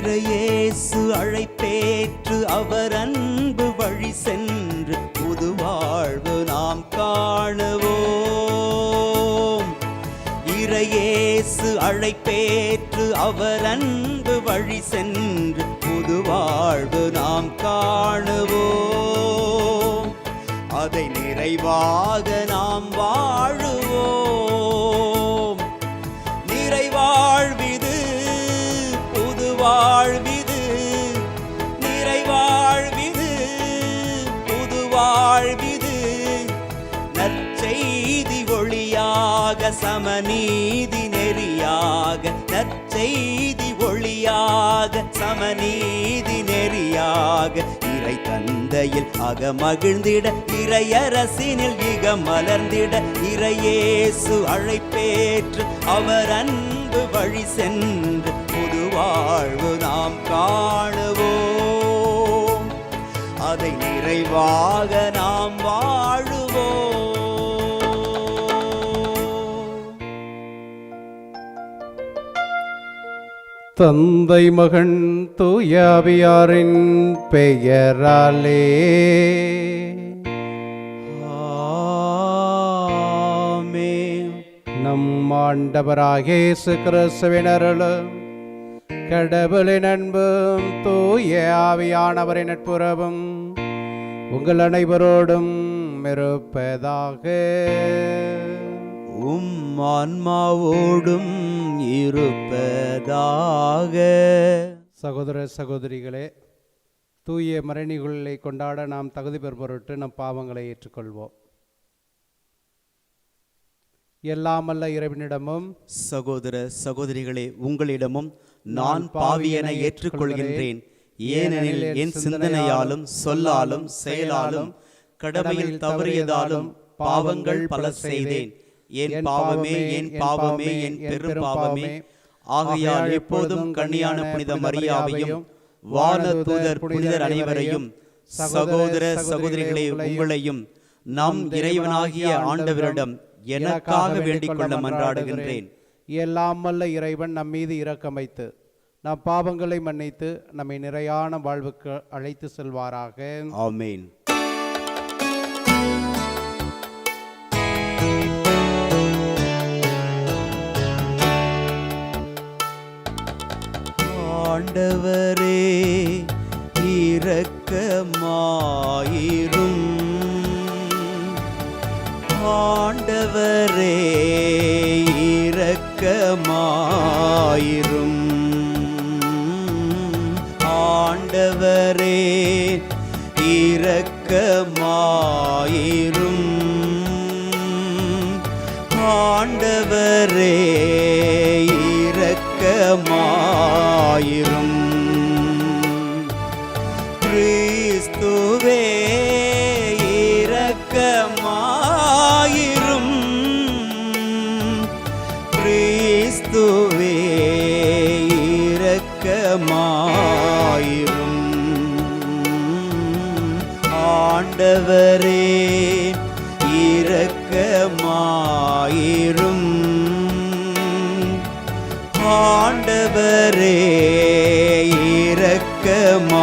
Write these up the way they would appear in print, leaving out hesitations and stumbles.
இறையேசு அழைப்பேற்று அவர் அன்பு வழி சென்று புது வாழ்வு நாம் காணுவோம். இறையேசு அழைப்பேற்று அவர் அன்பு வழி சென்று புது வாழ்வு நாம் காணுவோம். அதை நிறைவாக நாம் வாழுவோம். நிறைவாழ்விது புது வாழ்விது, நிறைவாழ்விது புது வாழ்விது. நற்செய்தி ஒளியாக சமநீதி நெறியாக, நற்செய்தி ஒளியாக சமநீதி நெறியாக. இறை தந்தையில் அகமகிழ்ந்திட, இறையரசினில் இக மலர்ந்திட. இறையேசு அழைப்பேற்று அவர் அன்பு வழி சென்று புது வாழ்வு நாம் காணுவோம். அதை நிறைவாக நாம் வாழுவோம். தந்தை மகன் தூய ஆவியாரின் பெயராலே ஆமென். நம் ஆண்டவராகிய இயேசு கிறிஸ்துவின் அருளும் கடவுளின் அன்பும் தூய ஆவியானவரின் நட்புறவும் உங்கள் அனைவரோடும் இருப்பதாக. ஆன்மாவோடும் இருப்பதாக. சகோதர சகோதரிகளே, தூய மறைநிகழ்களை கொண்டாட நாம் தகுதி பெறும் பொருட்டு நம் பாவங்களை ஏற்றுக்கொள்வோம். எல்லாமல்ல இறைவனிடமும் சகோதர சகோதரிகளே, உங்களிடமும் நான் பாவியென ஏற்றுக்கொள்கின்றேன். ஏனெனில் என் சிந்தனையாலும் சொல்லாலும் செயலாலும் கடமையில் தவறியதாலும் பாவங்கள் பல செய்தேன். என் பாவமே, என் பாவமே, என் பெரும் பாவமே. ஆகையால் எப்போதும் கன்னியான புனித மரியாவையும் வான தூதர் புனிதர் அனைவரையும் சகோதர சகோதரிகளே உங்களையும் நம் இறைவனாகிய ஆண்டவரிடம் எனக்காக வேண்டிக் கொள்ள மன்றாடுகின்றேன். எல்லாம் வல்ல இறைவன் நம் மீது இரக்கம் வைத்து நம் பாவங்களை மன்னித்து நம்மை நிறையான வாழ்வுக்கு அழைத்து செல்வாராக. ஆமென். ஆண்டவரே இரக்கமாயிரும். ஆண்டவரே இரக்கமாயிரும். ஆண்டவரே இரக்கமாயிரும். ஆண்டவரே இரக்கமாயிரும். கிறிஸ்துவே இரக்கமாயிரும். கிறிஸ்துவே இரக்கமாயிரும். ஆண்டவரே இரக்கமாயிரும். ஆண்டவரே இரக்கமாயிரும்.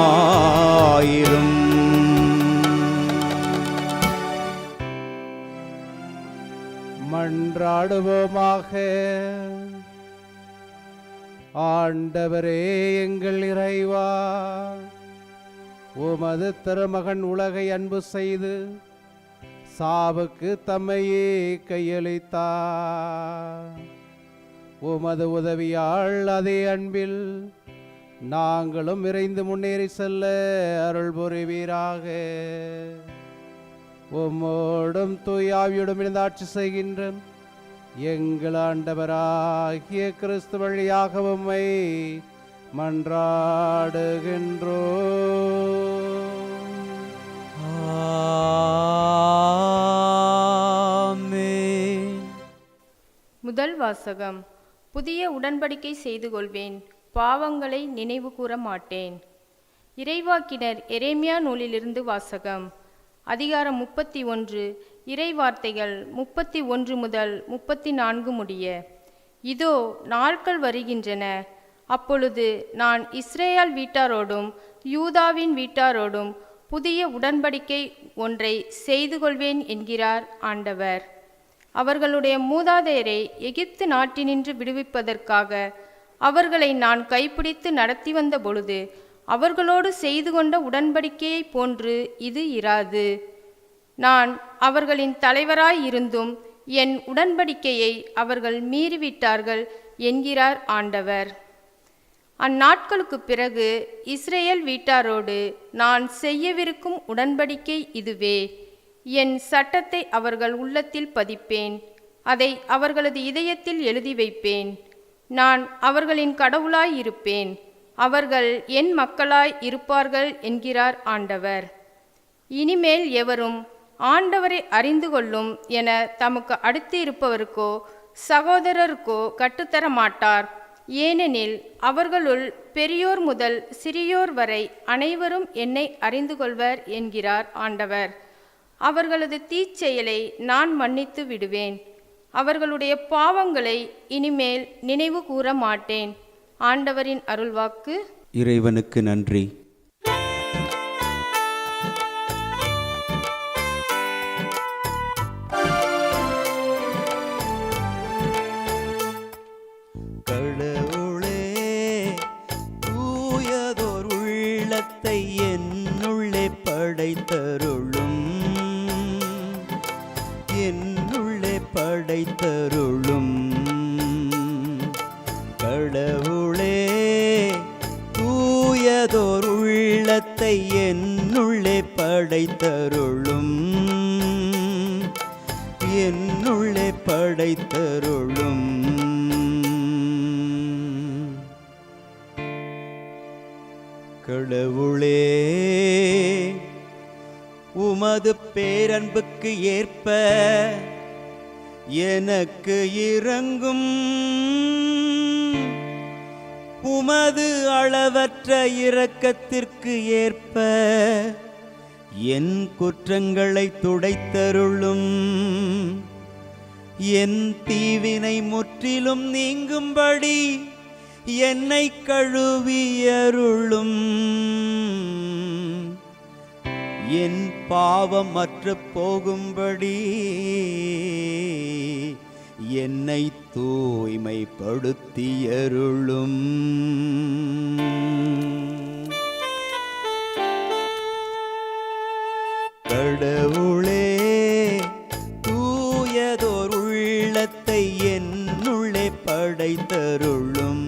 மன்றாடுவோமாக. ஆண்டவரே எங்கள் இறைவா, உமது திருமகன் உலகை அன்பு செய்து சாவுக்கு தம்மையே கையளித்தார். உமது உதவியால் அதே அன்பில் நாங்களும் விரைந்து முன்னேறி செல்ல அருள் புரிவீராக. உம்மோடும் தூயாவியோடும் இருந்து ஆட்சி செய்கின்ற எங்கள் ஆண்டவராகிய கிறிஸ்து வழியாக உம்மை மன்றாடுகின்றோம். ஆமென். முதல் வாசகம். புதிய உடன்படிக்கை செய்து கொள்வேன், பாவங்களை நினைவு கூற மாட்டேன். இறைவாக்கினர் எரேமியா நூலிலிருந்து வாசகம். அதிகாரம் 31, இறை வார்த்தைகள் 31 முதல் 34 முடிய. இதோ நாட்கள் வருகின்றன, அப்பொழுது நான் இஸ்ரேல் வீட்டாரோடும் யூதாவின் வீட்டாரோடும் புதிய உடன்படிக்கை ஒன்றை செய்து கொள்வேன் என்கிறார் ஆண்டவர். அவர்களுடைய மூதாதையரை எகிப்து நாட்டினின்று விடுவிப்பதற்காக அவர்களை நான் கைப்பிடித்து நடத்தி வந்த பொழுது அவர்களோடு செய்து கொண்ட உடன்படிக்கையை போன்று இது இராது. நான் அவர்களின் தலைவராய் இருந்தும் என் உடன்படிக்கையை அவர்கள் மீறிவிட்டார்கள் என்கிறார் ஆண்டவர். அந்நாட்களுக்கு பிறகு இஸ்ரேல் வீட்டாரோடு நான் செய்யவிருக்கும் உடன்படிக்கை இதுவே. என் சட்டத்தை அவர்கள் உள்ளத்தில் பதிப்பேன், அதை அவர்களது இதயத்தில் எழுதி வைப்பேன். நான் அவர்களின் கடவுளாய் இருப்பேன், அவர்கள் என் மக்களாய் இருப்பார்கள் என்கிறார் ஆண்டவர். இனிமேல் எவரும் ஆண்டவரை அறிந்து கொள்ளும் என தமக்கு அடுத்து இருப்பவருக்கோ சகோதரருக்கோ கட்டுத்தர மாட்டார். ஏனெனில் அவர்களுள் பெரியோர் முதல் சிறியோர் வரை அனைவரும் என்னை அறிந்து கொள்வர் என்கிறார் ஆண்டவர். அவர்களது தீச்செயலை நான் மன்னித்து விடுவேன், அவர்களுடைய பாவங்களை இனிமேல் நினைவு கூற மாட்டேன். ஆண்டவரின் அருள்வாக்கு. இறைவனுக்கு நன்றி. கடவுளே, தூயதோர் உள்ளத்தை என்னுள்ளே படைத்தருளும், என்னுள்ளே படைத்தருளும். கடவுளே, தூயதோர் உள்ளத்தை என்னுள்ளே படைத்தருளும், என்னுள்ளே படைத்தருளும். கடவுளே, உமது பேரன்புக்கு ஏற்ப எனக்கு இரங்கும், உமது அளவற்ற இரக்கத்திற்கு ஏற்ப என் குற்றங்களை துடைத்தருளும், என் தீவினை முற்றிலும் நீங்கும்படி என்னை கழுவியருளும், என் பாவம் மற்று போகும்படி என்னை தூய்மைப்படுத்தியருளும். கடவுளே, தூயதோர் உள்ளத்தை என்னுள்ளே படைத்தருளும்,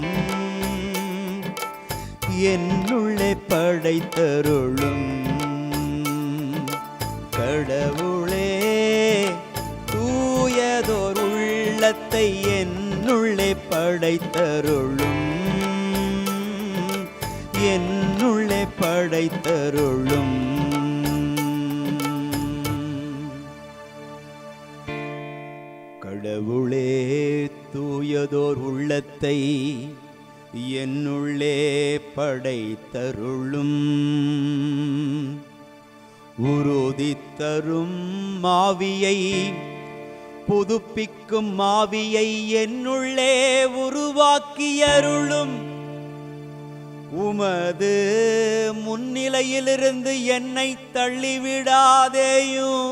என்னுள்ளே படைத்தருளும். கடவுளே, தூயதோர் உள்ளத்தை என்னுள்ளே படைத்தருளும், என்னுள்ளே படைத்தருளும். கடவுளே, தூயதோர் உள்ளத்தை என்னுள்ளே படைத்தருளும், உறுதித்தரும் மாவியை, புதுப்பிக்கும் மாவியை என்னுள்ளே உருவாக்கியருளும். உமது முன்னிலையிலிருந்து என்னை தள்ளிவிடாதேயும்,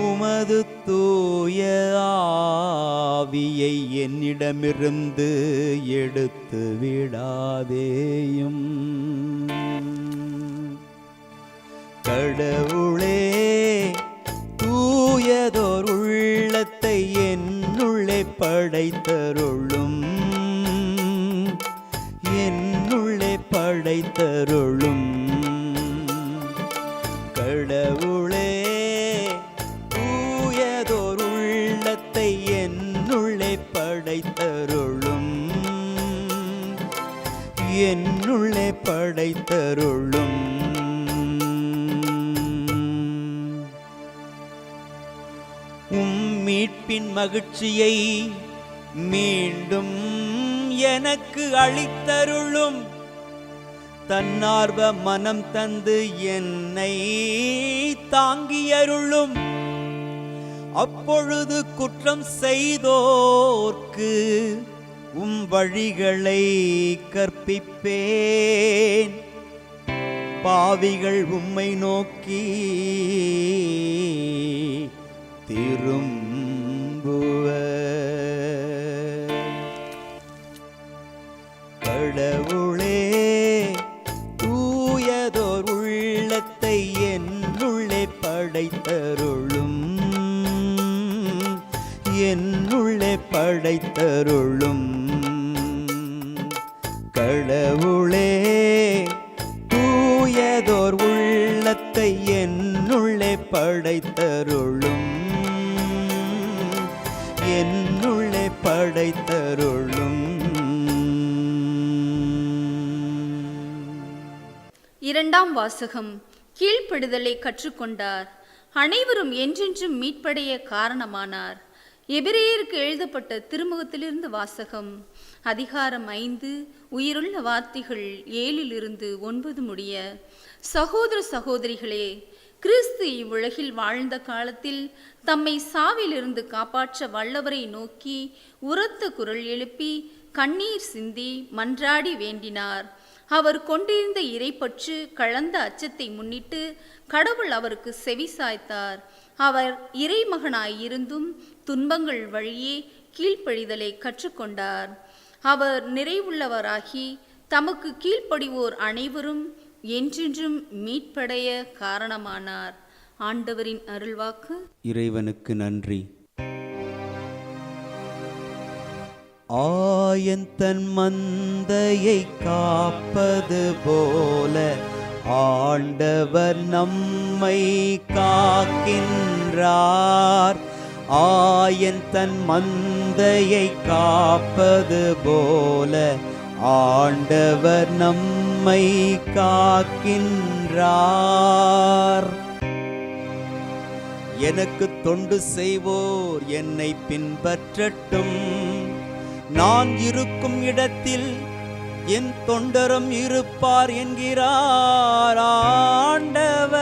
உமது தூய ஆவியை என்னிடமிருந்து எடுத்து விடாதேயும். கடவுளே, தூயதோர் உள்ளத்தை என்னுள்ளே படைத்தருளும், என்னுள்ளே படைத்தருளும். கடவுளே, தூயதோர் உள்ளத்தை என்னுள்ளே படைத்தருளும், என்னுள்ளே படைத்தருளும். மீட்பின் மகிழ்ச்சியை மீண்டும் எனக்கு அளித்தருளும், தன்னார்வ மனம் தந்து என்னை தாங்கியருளும். அப்பொழுது குற்றம் செய்தோர்க்கு உம் வழிகளை கற்பிப்பேன். பாவிகள் உம்மை நோக்கி திரும்புவர். கடவுளே, தூயதோர் உள்ளத்தை என்னுள்ளே படைத்தருளும், என்னுள்ளே படைத்தருளும். கடவுளே, தூயதோர் உள்ளத்தை என்னுள்ளே படைத்தருளும், என்னுள்ளே படைத்தருளும். இரண்டாம் வாசகம். கீழ்ப்படிதலை கற்றுக்கொண்டார், அனைவரும் என்றென்றும் மீட்படைய காரணமானார். எபிரேயருக்கு எழுதப்பட்ட திருமுகத்திலிருந்து வாசகம். அதிகாரம் 5, உயிருள்ள வார்த்தைகள் 7-9 முடிய. சகோதர சகோதரிகளே, கிறிஸ்து இவ்வுலகில் வாழ்ந்த காலத்தில் தம்மை சாவிலிருந்து காப்பாற்ற வல்லவரை நோக்கி உரத்த குரல் எழுப்பி கண்ணீர் சிந்தி மன்றாடி வேண்டினார். அவர் கொண்டிருந்த இறைப்பற்று கலந்த அச்சத்தை முன்னிட்டு கடவுள் அவருக்கு செவி சாய்த்தார். அவர் இறைமகனாயிருந்தும் துன்பங்கள் வழியே கீழ்ப்படிதலை கற்றுக்கொண்டார். அவர் நிறைவுள்ளவராகி தமக்கு கீழ்ப்படிவோர் அனைவரும் என்றென்றும் மீட்படைய காரணமானார். ஆண்டவரின் அருள்வாக்கு. இறைவனுக்கு நன்றி. ஆயன் தன் மந்தையை காப்பது போல ஆண்டவர் நம்மை காக்கின்றார். ஆயன் தன் மந்தையை காப்பது போல ஆண்டவர் நம்மை காக்கின்றார். எனக்கு தொண்டு செய்வோர் என்னை பின்பற்றட்டும். நான் இருக்கும் இடத்தில் என் தொண்டரும் இருப்பார் என்கிறார் ஆண்டவர்.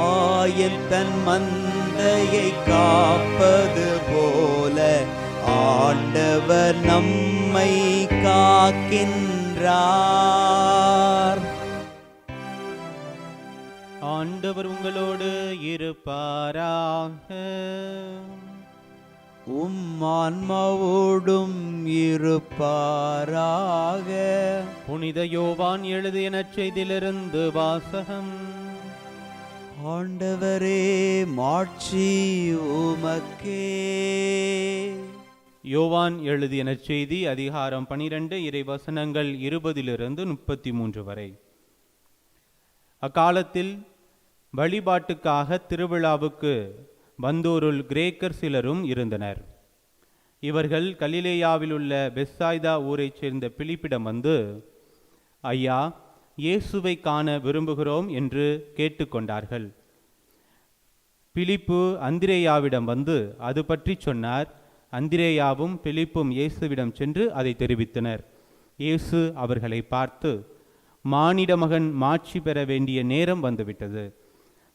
ஆயன் தன் மந்தையை காப்பது போல ஆண்டவர் நம்மை காக்கின்றார். ஆண்டவர் உங்களோடு இருப்பாராக. ஆன்மாவோடும் இருப்பாராக. புனித யோவான் எழுதிய நற்செய்தியிலிருந்து வாசகம். ஆண்டவரே, மாட்சி உமக்கே. யோவான் எழுதிய நற்செய்தி அதிகாரம் 12 இறைவசனங்கள் 20-33 வரை. அக்காலத்தில் வழிபாட்டுக்காக திருவிழாவுக்கு வந்தோருள் கிரேக்கர் சிலரும் இருந்தனர். இவர்கள் கலிலேயாவில் உள்ள பெத்சாய்தா ஊரைச் சேர்ந்த பிலிப்பிடம் வந்து, ஐயா, இயேசுவை காண விரும்புகிறோம் என்று கேட்டுக்கொண்டார்கள். பிலிப்பு அந்திரேயாவிடம் வந்து அது பற்றி சொன்னார். அந்திரேயாவும் பிலிப்பும் இயேசுவிடம் சென்று அதை தெரிவித்தனர். இயேசு அவர்களை பார்த்து, மானிட மகன் மாட்சி பெற வேண்டிய நேரம் வந்துவிட்டது.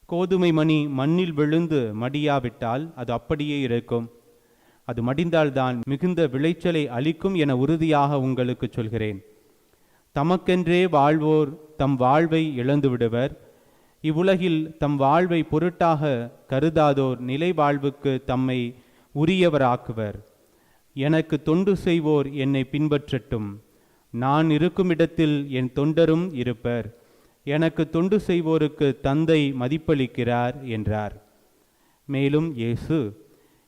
கோதுமை மணி மண்ணில் விழுந்து மடியாவிட்டால் அது அப்படியே இருக்கும். அது மடிந்தால்தான் மிகுந்த விளைச்சலை அளிக்கும் என உறுதியாக உங்களுக்கு சொல்கிறேன். தமக்கென்றே வாழ்வோர் தம் வாழ்வை இழந்து விடுவர். இவ்வுலகில் தம் வாழ்வை பொருட்டாக கருதாதோர் நிலை வாழ்வுக்கு தம்மை உரியவராக்குவர். எனக்கு தொண்டு செய்வோர் என்னை பின்பற்றட்டும். நான் இருக்கும் இடத்தில் என் தொண்டரும் இருப்பர். எனக்கு தொண்டு செய்வோருக்கு தந்தை மதிப்பளிக்கிறார் என்றார். மேலும் இயேசு,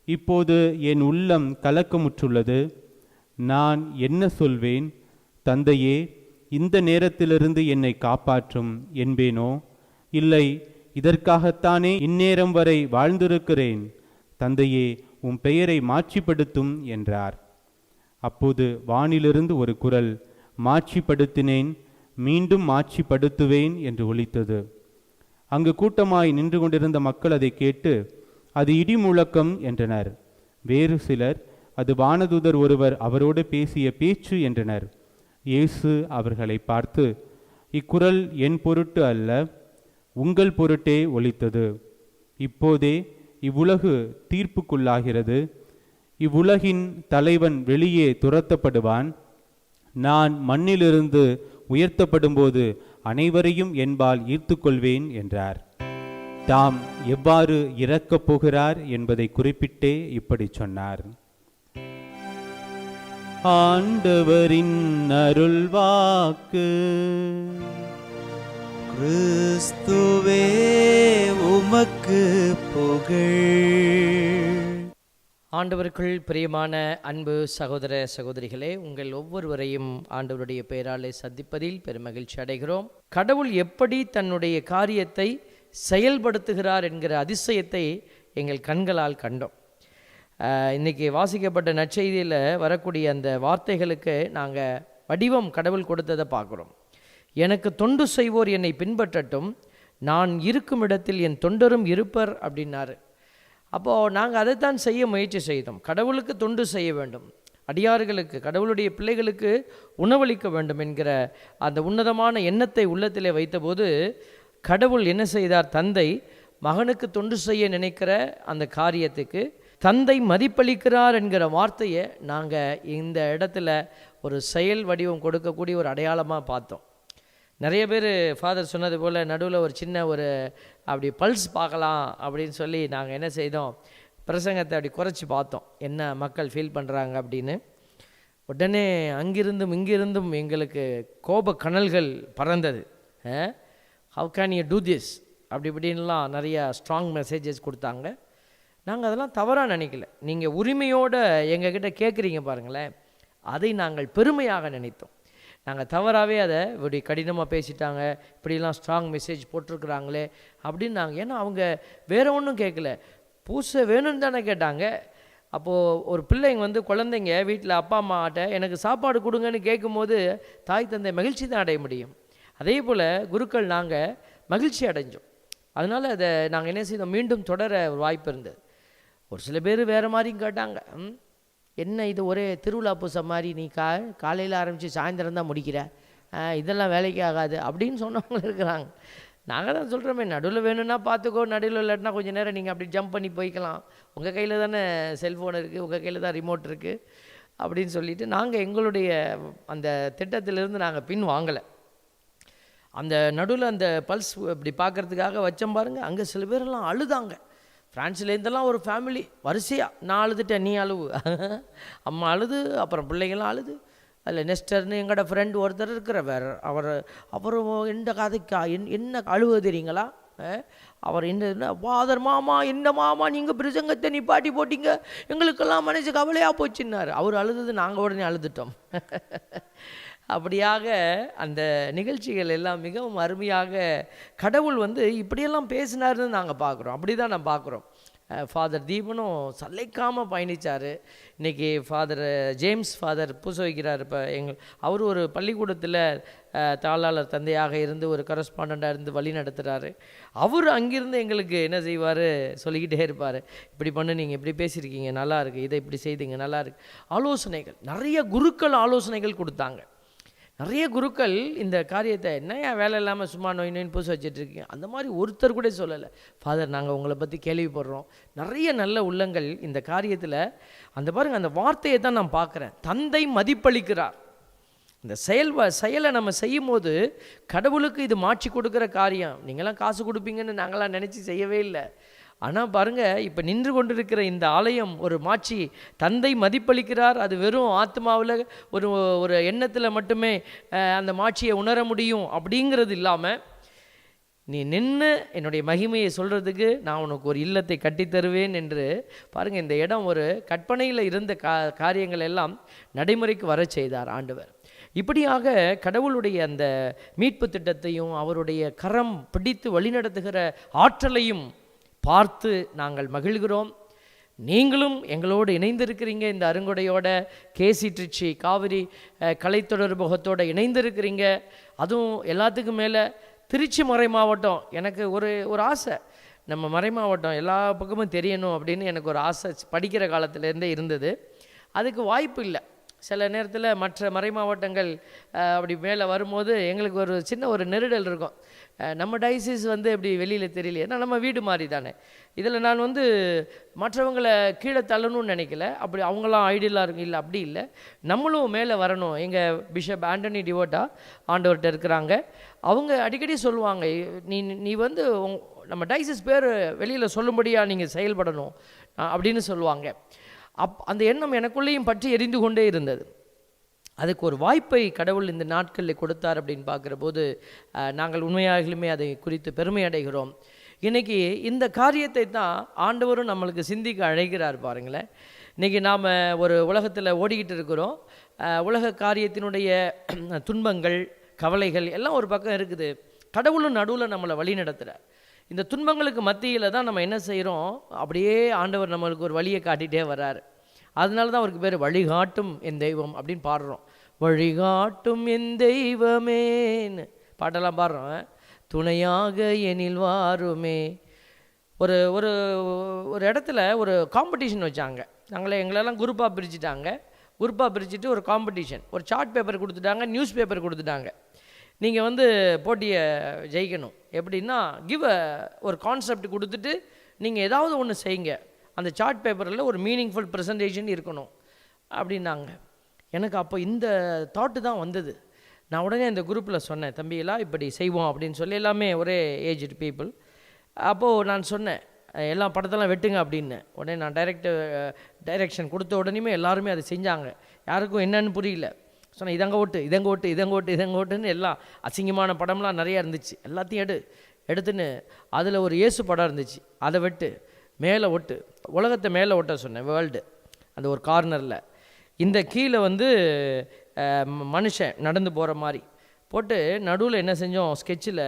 இப்போது என் உள்ளம் கலக்கமுற்றுள்ளது. நான் என்ன சொல்வேன்? தந்தையே, இந்த நேரத்திலிருந்து என்னை காப்பாற்றும் என்பேனோ? இல்லை, இதற்காகத்தானே இந்நேரம் வரை வாழ்ந்திருக்கிறேன். தந்தையே, உம் பெயரை மாட்சிப்படுத்தும் என்றார். அப்போது வானிலிருந்து ஒரு குரல், மாட்சிப்படுத்தினேன், மீண்டும் மாட்சிப்படுத்துவேன் என்று ஒலித்தது. அங்கு கூட்டமாய் நின்று கொண்டிருந்த மக்கள் அதை கேட்டு, அது இடி முழக்கம் என்றனர். வேறு சிலர், அது வானதூதர் ஒருவர் அவரோடு பேசிய பேச்சு என்றனர். இயேசு அவர்களை பார்த்து, இக்குரல் என் பொருட்டு அல்ல, உங்கள் பொருட்டே ஒலித்தது. இப்போதே இவ்வுலகு தீர்ப்புக்குள்ளாகிறது. இவ்வுலகின் தலைவன் வெளியே துரத்தப்படுவான். நான் மண்ணிலிருந்து உயர்த்தப்படும்போது அனைவரையும் என்பால் ஈர்த்துக்கொள்வேன் என்றார். தாம் எவ்வாறு இறக்கப் போகிறார் என்பதை குறிப்பிட்டே இப்படி சொன்னார். ஆண்டவரின் அருள்வாக்கு. கிறிஸ்துவே உமக்கு புகழ். ஆண்டவருக்குள் பிரியமான அன்பு சகோதர சகோதரிகளே, உங்கள் ஒவ்வொருவரையும் ஆண்டவருடைய பெயராலே சந்திப்பதில் பெருமகிழ்ச்சி அடைகிறோம். கடவுள் எப்படி தன்னுடைய காரியத்தை செயல்படுத்துகிறார் என்கிற அதிசயத்தை எங்கள் கண்களால் கண்டோம். இன்றைக்கி வாசிக்கப்பட்ட நற்செய்தியில் வரக்கூடிய அந்த வார்த்தைகளுக்கு நாங்கள் வடிவம் கடவுள் கொடுத்ததை பார்க்குறோம். எனக்கு தொண்டு செய்வோர் என்னை பின்பற்றட்டும், நான் இருக்கும் இடத்தில் என் தொண்டரும் இருப்பர் அப்படின்னாரு. அப்போது நாங்கள் அதைத்தான் செய்ய முயற்சி செய்தோம். கடவுளுக்கு தொண்டு செய்ய வேண்டும், அடியார்களுக்கு, கடவுளுடைய பிள்ளைகளுக்கு உணவளிக்க வேண்டும் என்கிற அந்த உன்னதமான எண்ணத்தை உள்ளத்திலே வைத்தபோது கடவுள் என்ன செய்தார்? தந்தை மகனுக்கு தொண்டு செய்ய நினைக்கிற அந்த காரியத்துக்கு தந்தை மதிப்பளிக்கிறார் என்கிற வார்த்தையை நாங்கள் இந்த இடத்துல ஒரு செயல் வடிவம் கொடுக்கக்கூடிய ஒரு அடையாளமாக பார்த்தோம். நிறைய பேர் ஃபாதர் சொன்னது போல் நடுவில் ஒரு சின்ன ஒரு அப்படி பல்ஸ் பார்க்கலாம் அப்படின்னு சொல்லி நாங்கள் என்ன செய்தோம், பிரசங்கத்தை அப்படி குறைச்சி பார்த்தோம், என்ன மக்கள் ஃபீல் பண்ணுறாங்க அப்படின்னு. உடனே அங்கிருந்தும் இங்கிருந்தும் எங்களுக்கு கோப கனல்கள் பறந்தது. How can you do this அப்படி இப்படின்லாம் நிறையா ஸ்ட்ராங் மெசேஜஸ் கொடுத்தாங்க. நாங்கள் அதெல்லாம் தவறாக நினைக்கல. நீங்கள் உரிமையோடு எங்ககிட்ட கேட்குறீங்க பாருங்களேன், அதை நாங்கள் பெருமையாக நினைத்தோம். நாங்கள் தவறாகவே அதை இப்படி கடினமாக பேசிட்டாங்க, இப்படிலாம் ஸ்ட்ராங் மெசேஜ் போட்டிருக்குறாங்களே அப்படின்னு நாங்கள், ஏன்னா அவங்க வேறு ஒன்றும் கேட்கல, பூசை வேணும்னு தானே கேட்டாங்க. அப்போது ஒரு பிள்ளைங்க குழந்தைங்க வீட்டில் அப்பா அம்மாட்ட எனக்கு சாப்பாடு கொடுங்கன்னு கேட்கும்போது தாய் தந்தை மகிழ்ச்சி தான் அடைய முடியும். அதே போல் குருக்கள் நாங்கள் மகிழ்ச்சி அடைஞ்சோம். அதனால் அதை நாங்கள் என்ன செய்தோம், மீண்டும் தொடர ஒரு வாய்ப்பு இருந்தது. ஒரு சில பேர் வேறு மாதிரியும் கேட்டாங்க, என்ன இது ஒரே திருவிழா பூசை மாதிரி, நீ காலையில் ஆரம்பித்து சாயந்தரம் தான் முடிக்கிற, இதெல்லாம் வேலைக்கு ஆகாது அப்படின்னு சொன்னவங்க இருக்கிறாங்க. நாங்கள் தான் சொல்கிறோமே, நடுவில் வேணும்னா பார்த்துக்கோ, நடுவில் இல்லாட்டினா கொஞ்சம் நேரம் நீங்கள் அப்படி ஜம்ப் பண்ணி போய்க்கலாம், உங்கள் கையில் தானே செல்ஃபோன் இருக்குது, உங்கள் கையில் தான் ரிமோட் இருக்குது அப்படின்னு சொல்லிவிட்டு நாங்கள் எங்களுடைய அந்த திட்டத்திலிருந்து நாங்கள் பின் வாங்கலை. அந்த நடுவில் அந்த பல்ஸ் இப்படி பார்க்குறதுக்காக வச்சோம் பாருங்கள், அங்கே சில பேரெல்லாம் அழுதாங்க. ஃப்ரான்ஸ்லேருந்தெல்லாம் ஒரு ஃபேமிலி வரிசையாக, நான் அழுதுட்டேன் நீ அழுவு, அம்மா அழுது, அப்புறம் பிள்ளைங்களாம் அழுது. அதில் நெஸ்டர்னு எங்களோட ஃப்ரெண்டு ஒருத்தர் இருக்கிறவர், அவர் எந்த கதைக்கா என்ன அழுவ தெரியுங்களா, அவர் என்ன ஃபாதர் மாமா, என்ன மாமா நீங்கள் பிரசங்கத்தை நிப்பாட்டி போட்டிங்க, எங்களுக்கெல்லாம் மனசு கவலையாக போச்சுன்னார். அவர் அழுது, நாங்கள் உடனே அழுதுட்டோம். அப்படியாக அந்த நிகழ்ச்சிகள் எல்லாம் மிகவும் அருமையாக கடவுள் இப்படியெல்லாம் பேசினார்னு நாங்கள் பார்க்குறோம். அப்படி தான் நான் பார்க்குறோம். ஃபாதர் தீபனும் சல்லைக்காமல் பயணித்தார். இன்றைக்கி ஃபாதர் ஜேம்ஸ் ஃபாதர் பூச வைக்கிறார். இப்போ அவர் ஒரு பள்ளிக்கூடத்தில் தாளாளர் தந்தையாக இருந்து ஒரு கரஸ்பாண்டண்ட்டாக இருந்து வழி நடத்துகிறாரு. அவர் அங்கிருந்து எங்களுக்கு என்ன செய்வார், சொல்லிக்கிட்டே இருப்பார், இப்படி பண்ணு, நீங்கள் இப்படி பேசியிருக்கீங்க நல்லா இருக்குது, இதை இப்படி செய்தீங்க நல்லா இருக்குது, ஆலோசனைகள் நிறைய குருக்கள் ஆலோசனைகள் கொடுத்தாங்க. நிறைய குருக்கள் இந்த காரியத்தை என்ன ஏன் வேலை இல்லாமல் சும்மா நோயின்னு பூச வச்சிட்ருக்கீங்க அந்த மாதிரி ஒருத்தர் கூட சொல்லலை. ஃபாதர் நாங்கள் உங்களை பற்றி கேள்விப்படுறோம். நிறைய நல்ல உள்ளங்கள் இந்த காரியத்தில் அந்த பாருங்கள், அந்த வார்த்தையை தான் நான் பார்க்குறேன். தந்தை மதிப்பளிக்கிறார். இந்த செயலை நம்ம செய்யும் போது கடவுளுக்கு இது மாற்றி கொடுக்குற காரியம். நீங்களாம் காசு கொடுப்பீங்கன்னு நாங்களாம் நினச்சி செய்யவே இல்லை. ஆனால் பாருங்கள், இப்போ நின்று கொண்டிருக்கிற இந்த ஆலயம் ஒரு மாட்சி, தந்தை மதிப்பளிக்கிறார். அது வெறும் ஆத்மாவில் ஒரு எண்ணத்தில் மட்டுமே அந்த மாட்சியை உணர முடியும் அப்படிங்கிறது இல்லாமல், நீ நின்று என்னுடைய மகிமையை சொல்கிறதுக்கு நான் உனக்கு ஒரு இல்லத்தை கட்டித்தருவேன் என்று பாருங்கள், இந்த இடம் ஒரு கற்பனையில் இருந்த காரியங்கள் எல்லாம் நடைமுறைக்கு வர செய்தார் ஆண்டவர். இப்படியாக கடவுளுடைய அந்த மீட்பு திட்டத்தையும் அவருடைய கரம் பிடித்து வழிநடத்துகிற ஆற்றலையும் பார்த்து நாங்கள் மகிழ்கிறோம். நீங்களும் எங்களோடு இணைந்திருக்கிறீங்க. இந்த அருங்கொடையோட கேசி ட்ரிச்சி காவிரி கலைத்தொடர்பகத்தோடு இணைந்திருக்கிறீங்க. அதுவும் எல்லாத்துக்கும் மேலே திருச்சி மறை மாவட்டம், எனக்கு ஒரு ஆசை, நம்ம மறை மாவட்டம் எல்லா பக்கமும் தெரியணும் அப்படின்னு எனக்கு ஒரு ஆசை படிக்கிற காலத்திலேருந்தே இருந்தது. அதுக்கு வாய்ப்பு இல்லை. சில நேரத்தில் மற்ற மறை மாவட்டங்கள் அப்படி மேலே வரும்போது எங்களுக்கு ஒரு சின்ன ஒரு நெருடல் இருக்கும். நம்ம டயசிஸ் வந்து எப்படி வெளியில் தெரியல, ஏன்னா நம்ம வீடு மாதிரி தானே. இதில் நான் வந்து மற்றவங்களை கீழே தள்ளணும்னு நினைக்கல, அப்படி அவங்களாம் ஐடியலாக இருக்கு இல்லை, அப்படி இல்லை, நம்மளும் மேலே வரணும். எங்கள் பிஷப் ஆண்டனி டிவோட்டா ஆண்டவர்கிட்ட இருக்கிறாங்க. அவங்க அடிக்கடி சொல்லுவாங்க, நீ வந்து நம்ம டயசிஸ் பேர் வெளியில் சொல்லும்படியாக நீங்கள் செயல்படணும் அப்படின்னு சொல்லுவாங்க. அந்த எண்ணம் எனக்குள்ளேயும் பற்றி எரிந்து கொண்டே இருந்தது. அதுக்கு ஒரு வாய்ப்பை கடவுள் இந்த நாட்களில் கொடுத்தார் அப்படின்னு பார்க்குற போது நாங்கள் உண்மையாகலுமே அதை குறித்து பெருமை அடைகிறோம். இன்றைக்கி இந்த காரியத்தை தான் ஆண்டவரும் நம்மளுக்கு சிந்திக்க அழைக்கிறார் பாருங்களேன். இன்றைக்கி நாம் ஒரு உலகத்தில் ஓடிக்கிட்டு இருக்கிறோம். உலக காரியத்தினுடைய துன்பங்கள், கவலைகள் எல்லாம் ஒரு பக்கம் இருக்குது. கடவுளும் நடுவில் நம்மளை வழி நடத்துகிறார். இந்த துன்பங்களுக்கு மத்தியில் தான் நம்ம என்ன செய்கிறோம், அப்படியே ஆண்டவர் நம்மளுக்கு ஒரு வழியை காட்டிகிட்டே வர்றார். அதனால தான் அவருக்கு பேர் வழிகாட்டும் என் தெய்வம் அப்படின்னு பாடுறோம். வழிகாட்டும் என் தெய்வமேன்னு பாட்டெல்லாம் பாடுறோம். துணையாக எனில் வாருமே. ஒரு ஒரு ஒரு இடத்துல ஒரு காம்படிஷன் வச்சாங்க. எங்களெல்லாம் குரூப்பாக பிரிச்சுட்டாங்க. குரூப்பாக பிரிச்சுட்டு ஒரு காம்படிஷன், ஒரு சார்ட் பேப்பர் கொடுத்துட்டாங்க, நியூஸ் பேப்பர் கொடுத்துட்டாங்க. நீங்கள் வந்து போட்டியை ஜெயிக்கணும். எப்படின்னா ஒரு கான்செப்ட் கொடுத்துட்டு நீங்கள் ஏதாவது ஒன்று செய்யுங்க, அந்த சார்ட் பேப்பரில் ஒரு மீனிங்ஃபுல் ப்ரெசன்டேஷன் இருக்கணும் அப்படின்னாங்க. எனக்கு அப்போ இந்த தாட்டு தான் வந்தது. நான் உடனே இந்த குரூப்பில் சொன்னேன், தம்பியெல்லாம் இப்படி செய்வோம் அப்படின்னு சொல்லி, எல்லாமே ஒரே ஏஜ்டு பீப்புள். அப்போது நான் சொன்னேன், எல்லா படத்தெல்லாம் வெட்டுங்க அப்படின்னு. உடனே நான் டைரெக்ஷன் கொடுத்த உடனேயுமே எல்லாருமே அதை செஞ்சாங்க. யாருக்கும் என்னன்னு புரியல. சொன்னேன், இதங்க ஓட்டுன்னு எல்லாம் அசிங்கமான படம்லாம் நிறையா இருந்துச்சு. எல்லாத்தையும் எடுத்துன்னு அதில் ஒரு இயேசு படம் இருந்துச்சு, அதை வெட்டு, மேலே ஒட்டு, உலகத்தை மேலே ஒட்ட சொன்னேன், வேர்ல்டு அந்த ஒரு கார்னரில். இந்த கீழே வந்து மனுஷன் நடந்து போகிற மாதிரி போட்டு, நடுவில் என்ன செஞ்சோம், ஸ்கெட்சில்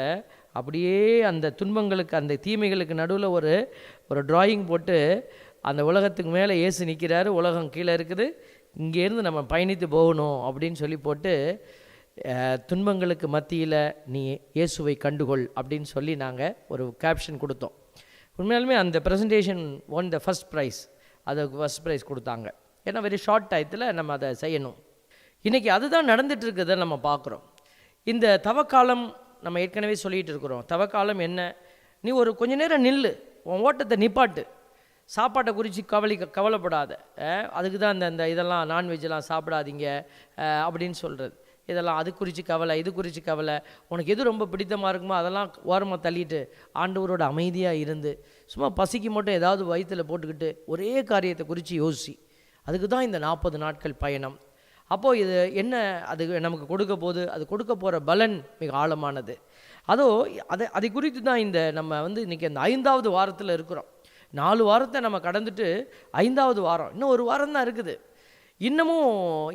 அப்படியே அந்த துன்பங்களுக்கு, அந்த தீமைகளுக்கு நடுவில் ஒரு டிராயிங் போட்டு, அந்த உலகத்துக்கு மேலே இயேசு நிற்கிறாரு, உலகம் கீழே இருக்குது, இங்கேருந்து நம்ம பயணித்து போகணும் அப்படின்னு சொல்லி போட்டு, துன்பங்களுக்கு மத்தியில் நீ இயேசுவை கண்டுகொள் அப்படின்னு சொல்லி நாங்கள் ஒரு கேப்ஷன் கொடுத்தோம். உண்மையாலுமே அந்த presentation one the first prize, அதுக்கு ஃபஸ்ட் ப்ரைஸ் கொடுத்தாங்க. ஏன்னா வெரி ஷார்ட் டயத்தில் நம்ம அதை செய்யணும். இன்றைக்கி அதுதான் நடந்துகிட்டு இருக்கிறத நம்ம பார்க்குறோம். இந்த தவக்காலம் நம்ம ஏற்கனவே சொல்லிகிட்டு இருக்கிறோம். தவக்காலம் என்ன, நீ ஒரு கொஞ்ச நேரம் நில்லு, உன் ஓட்டத்தை நிப்பாட்டு, சாப்பாட்டை குறித்து கவலைப்படாத. அதுக்கு தான் இந்த இதெல்லாம் நான்வெஜ்ஜெல்லாம் சாப்பிடாதீங்க அப்படின்னு சொல்கிறது. இதெல்லாம் அது குறித்து கவலை, இது குறித்து கவலை, உனக்கு எது ரொம்ப பிடித்தமாக இருக்குமோ அதெல்லாம் ஓரமாக தள்ளிட்டு ஆண்டவரோட அமைதியாக இருந்து, சும்மா பசிக்கு மட்டும் ஏதாவது வயிற்றில் போட்டுக்கிட்டு ஒரே காரியத்தை குறித்து யோசி. அதுக்கு தான் இந்த 40 நாட்கள் பயணம். அப்போது இது என்ன, அது நமக்கு கொடுக்க போது, அது கொடுக்க போகிற பலன் மிக ஆழமானது. அதை குறித்து தான் நம்ம வந்து இன்றைக்கி அந்த 5வது வாரத்தில் இருக்கிறோம். 4 வாரத்தை நம்ம கடந்துட்டு 5வது வாரம், இன்னும் ஒரு வாரம் தான் இருக்குது. இன்னமும்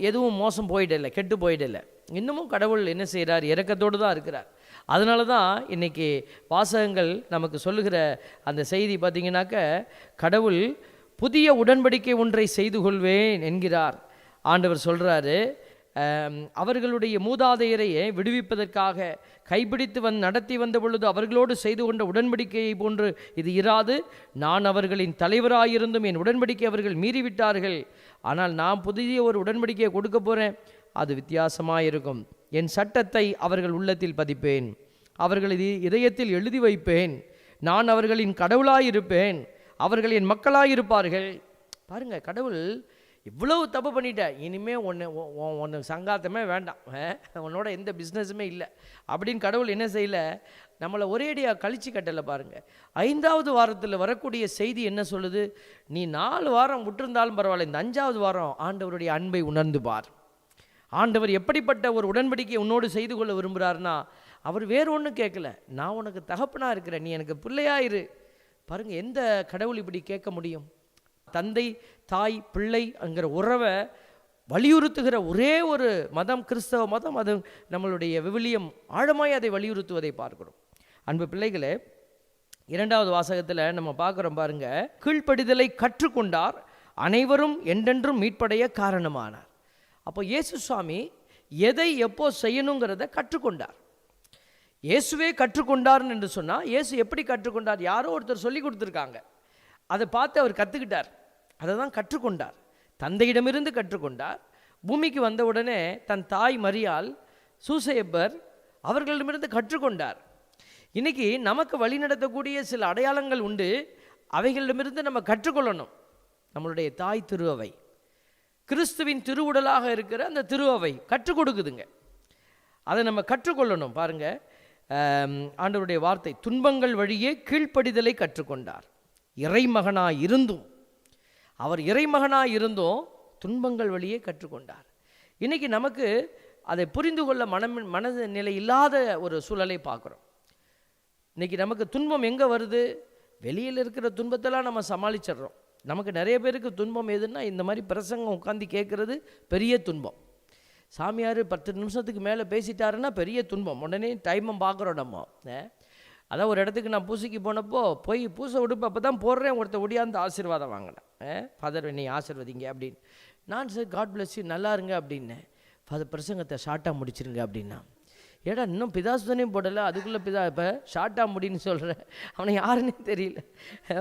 எதுவும் மோசம் போயிடலை, கெட்டு போயிடலை. இன்னமும் கடவுள் என்ன செய்கிறார், இரக்கத்தோடு தான் இருக்கிறார். அதனால தான் இன்றைக்கி வாசகங்கள் நமக்கு சொல்லுகிற அந்த செய்தி பார்த்திங்கனாக்க, கடவுள் புதிய உடன்படிக்கை ஒன்றை செய்து கொள்வேன் என்கிறார். ஆண்டவர் சொல்கிறாரு, அவர்களுடைய மூதாதையரையே விடுவிப்பதற்காக கைப்பிடித்து நடத்தி வந்த பொழுது அவர்களோடு செய்து கொண்ட உடன்படிக்கையை போன்று இது இராது. நான் அவர்களின் தலைவராயிருந்தும் என் உடன்படிக்கை அவர்கள் மீறிவிட்டார்கள். ஆனால் நான் புதிய ஒரு உடன்படிக்கையை கொடுக்க போகிறேன், அது வித்தியாசமாக இருக்கும். என் சட்டத்தை அவர்கள் உள்ளத்தில் பதிப்பேன், அவர்கள் இதயத்தில் எழுதி வைப்பேன். நான் அவர்களின் கடவுளாயிருப்பேன், அவர்கள் என் மக்களாயிருப்பார்கள். பாருங்கள், கடவுள் இவ்வளவு தப்பு பண்ணிட்டேன், இனிமேல் ஒன்று சங்காத்தமே வேண்டாம், உன்னோட எந்த பிஸ்னஸுமே இல்லை அப்படின்னு கடவுள் என்ன செய்யலை, நம்மளை ஒரேடியாக கழிச்சு கட்டலை. பாருங்கள், 5வது வாரத்தில் வரக்கூடிய செய்தி என்ன சொல்லுது, நீ 4 வாரம் விட்டுருந்தாலும் பரவாயில்ல, இந்த 5வது வாரம் ஆண்டவருடைய அன்பை உணர்ந்து பார். ஆண்டவர் எப்படிப்பட்ட ஒரு உடன்படிக்கையை உன்னோடு செய்து கொள்ள விரும்புகிறார்னா, அவர் வேறு ஒன்றும் கேட்கல, நான் உனக்கு தகப்பனாக இருக்கிறேன், நீ எனக்கு பிள்ளையாயிரு. பாருங்கள், எந்த கடவுள் இப்படி கேட்க முடியும்? தந்தை, தாய், பிள்ளை என்கிற உறவை வலியுறுத்துகிற ஒரே ஒரு மதம் கிறிஸ்தவ மதம். அது நம்மளுடைய விவிலியம் ஆழமாய் அதை வலியுறுத்துவதை பார்க்கிறோம். அன்பு பிள்ளைகளே, 2வது வாசகத்தில் நம்ம பார்க்குறோம் பாருங்க, கீழ்ப்படிதலை கற்றுக்கொண்டார், அனைவரும் என்றென்றும் மீட்படைய காரணமானார். அப்போ இயேசு சுவாமி எதை எப்போ செய்யணுங்கிறத கற்றுக்கொண்டார். இயேசுவே கற்றுக்கொண்டார்னு என்று சொன்னால், இயேசு எப்படி கற்றுக்கொண்டார்? யாரோ ஒருத்தர் சொல்லி கொடுத்துருக்காங்க, அதை பார்த்து அவர் கற்றுக்கிட்டார், அதை தான் கற்றுக்கொண்டார். தந்தையிடமிருந்து கற்றுக்கொண்டார், பூமிக்கு வந்தவுடனே தன் தாய் மரியாள் சூசையப்பர் அவர்களிடமிருந்து கற்றுக்கொண்டார். இன்றைக்கி நமக்கு வழிநடத்தக்கூடிய சில அடையாளங்கள் உண்டு, அவைகளிடமிருந்து நம்ம கற்றுக்கொள்ளணும். நம்மளுடைய தாய் திரு அவை, கிறிஸ்துவின் திருவுடலாக இருக்கிற அந்த திரு அவை கற்றுக் கொடுக்குதுங்க. அதை நம்ம கற்றுக்கொள்ளணும். பாருங்கள், ஆண்டவருடைய வார்த்தை, துன்பங்கள் வழியே கீழ்ப்படிதலை கற்றுக்கொண்டார். இறைமகனாய் இருந்தும், அவர் இறைமகனாய் இருந்தும் துன்பங்கள் வழியே கற்றுக்கொண்டார். இன்றைக்கி நமக்கு அதை புரிந்து கொள்ள மனநிலை இல்லாத ஒரு சூழலை பார்க்குறோம். இன்றைக்கி நமக்கு துன்பம் எங்கே வருது? வெளியில் இருக்கிற துன்பத்தெல்லாம் நம்ம சமாளிச்சிட்றோம். நமக்கு நிறைய பேருக்கு துன்பம் எதுன்னா, இந்த மாதிரி பிரசங்கம் உட்காந்து கேட்குறது பெரிய துன்பம். சாமியார் 10 நிமிஷத்துக்கு மேலே பேசிட்டாருன்னா பெரிய துன்பம். உடனே டைமை பார்க்குறோம் நம்ம. அதான் ஒரு இடத்துக்கு நான் பூசைக்கு போனப்போ போய் பூசை உடுப்பு அப்போ தான் போடுறேன், ஒருத்தர் ஒடியாந்து ஆசீர்வாதம் வாங்கினேன். ஃபாதர் என்னை ஆசீர்வதிங்க அப்படின்னு. நான் சார் காட் பிளஸ் யூ, நல்லா இருங்க அப்படின்னேன். ஃபாதர் பிரசங்கத்தை ஷார்ட்டாக முடிச்சிருங்க அப்படின்னா. ஏடா இன்னும் பிதாசுதனையும் போடலை, அதுக்குள்ளே இப்போ ஷார்ட்டாக முடின்னு சொல்கிறேன். அவனை யாருன்னே தெரியல.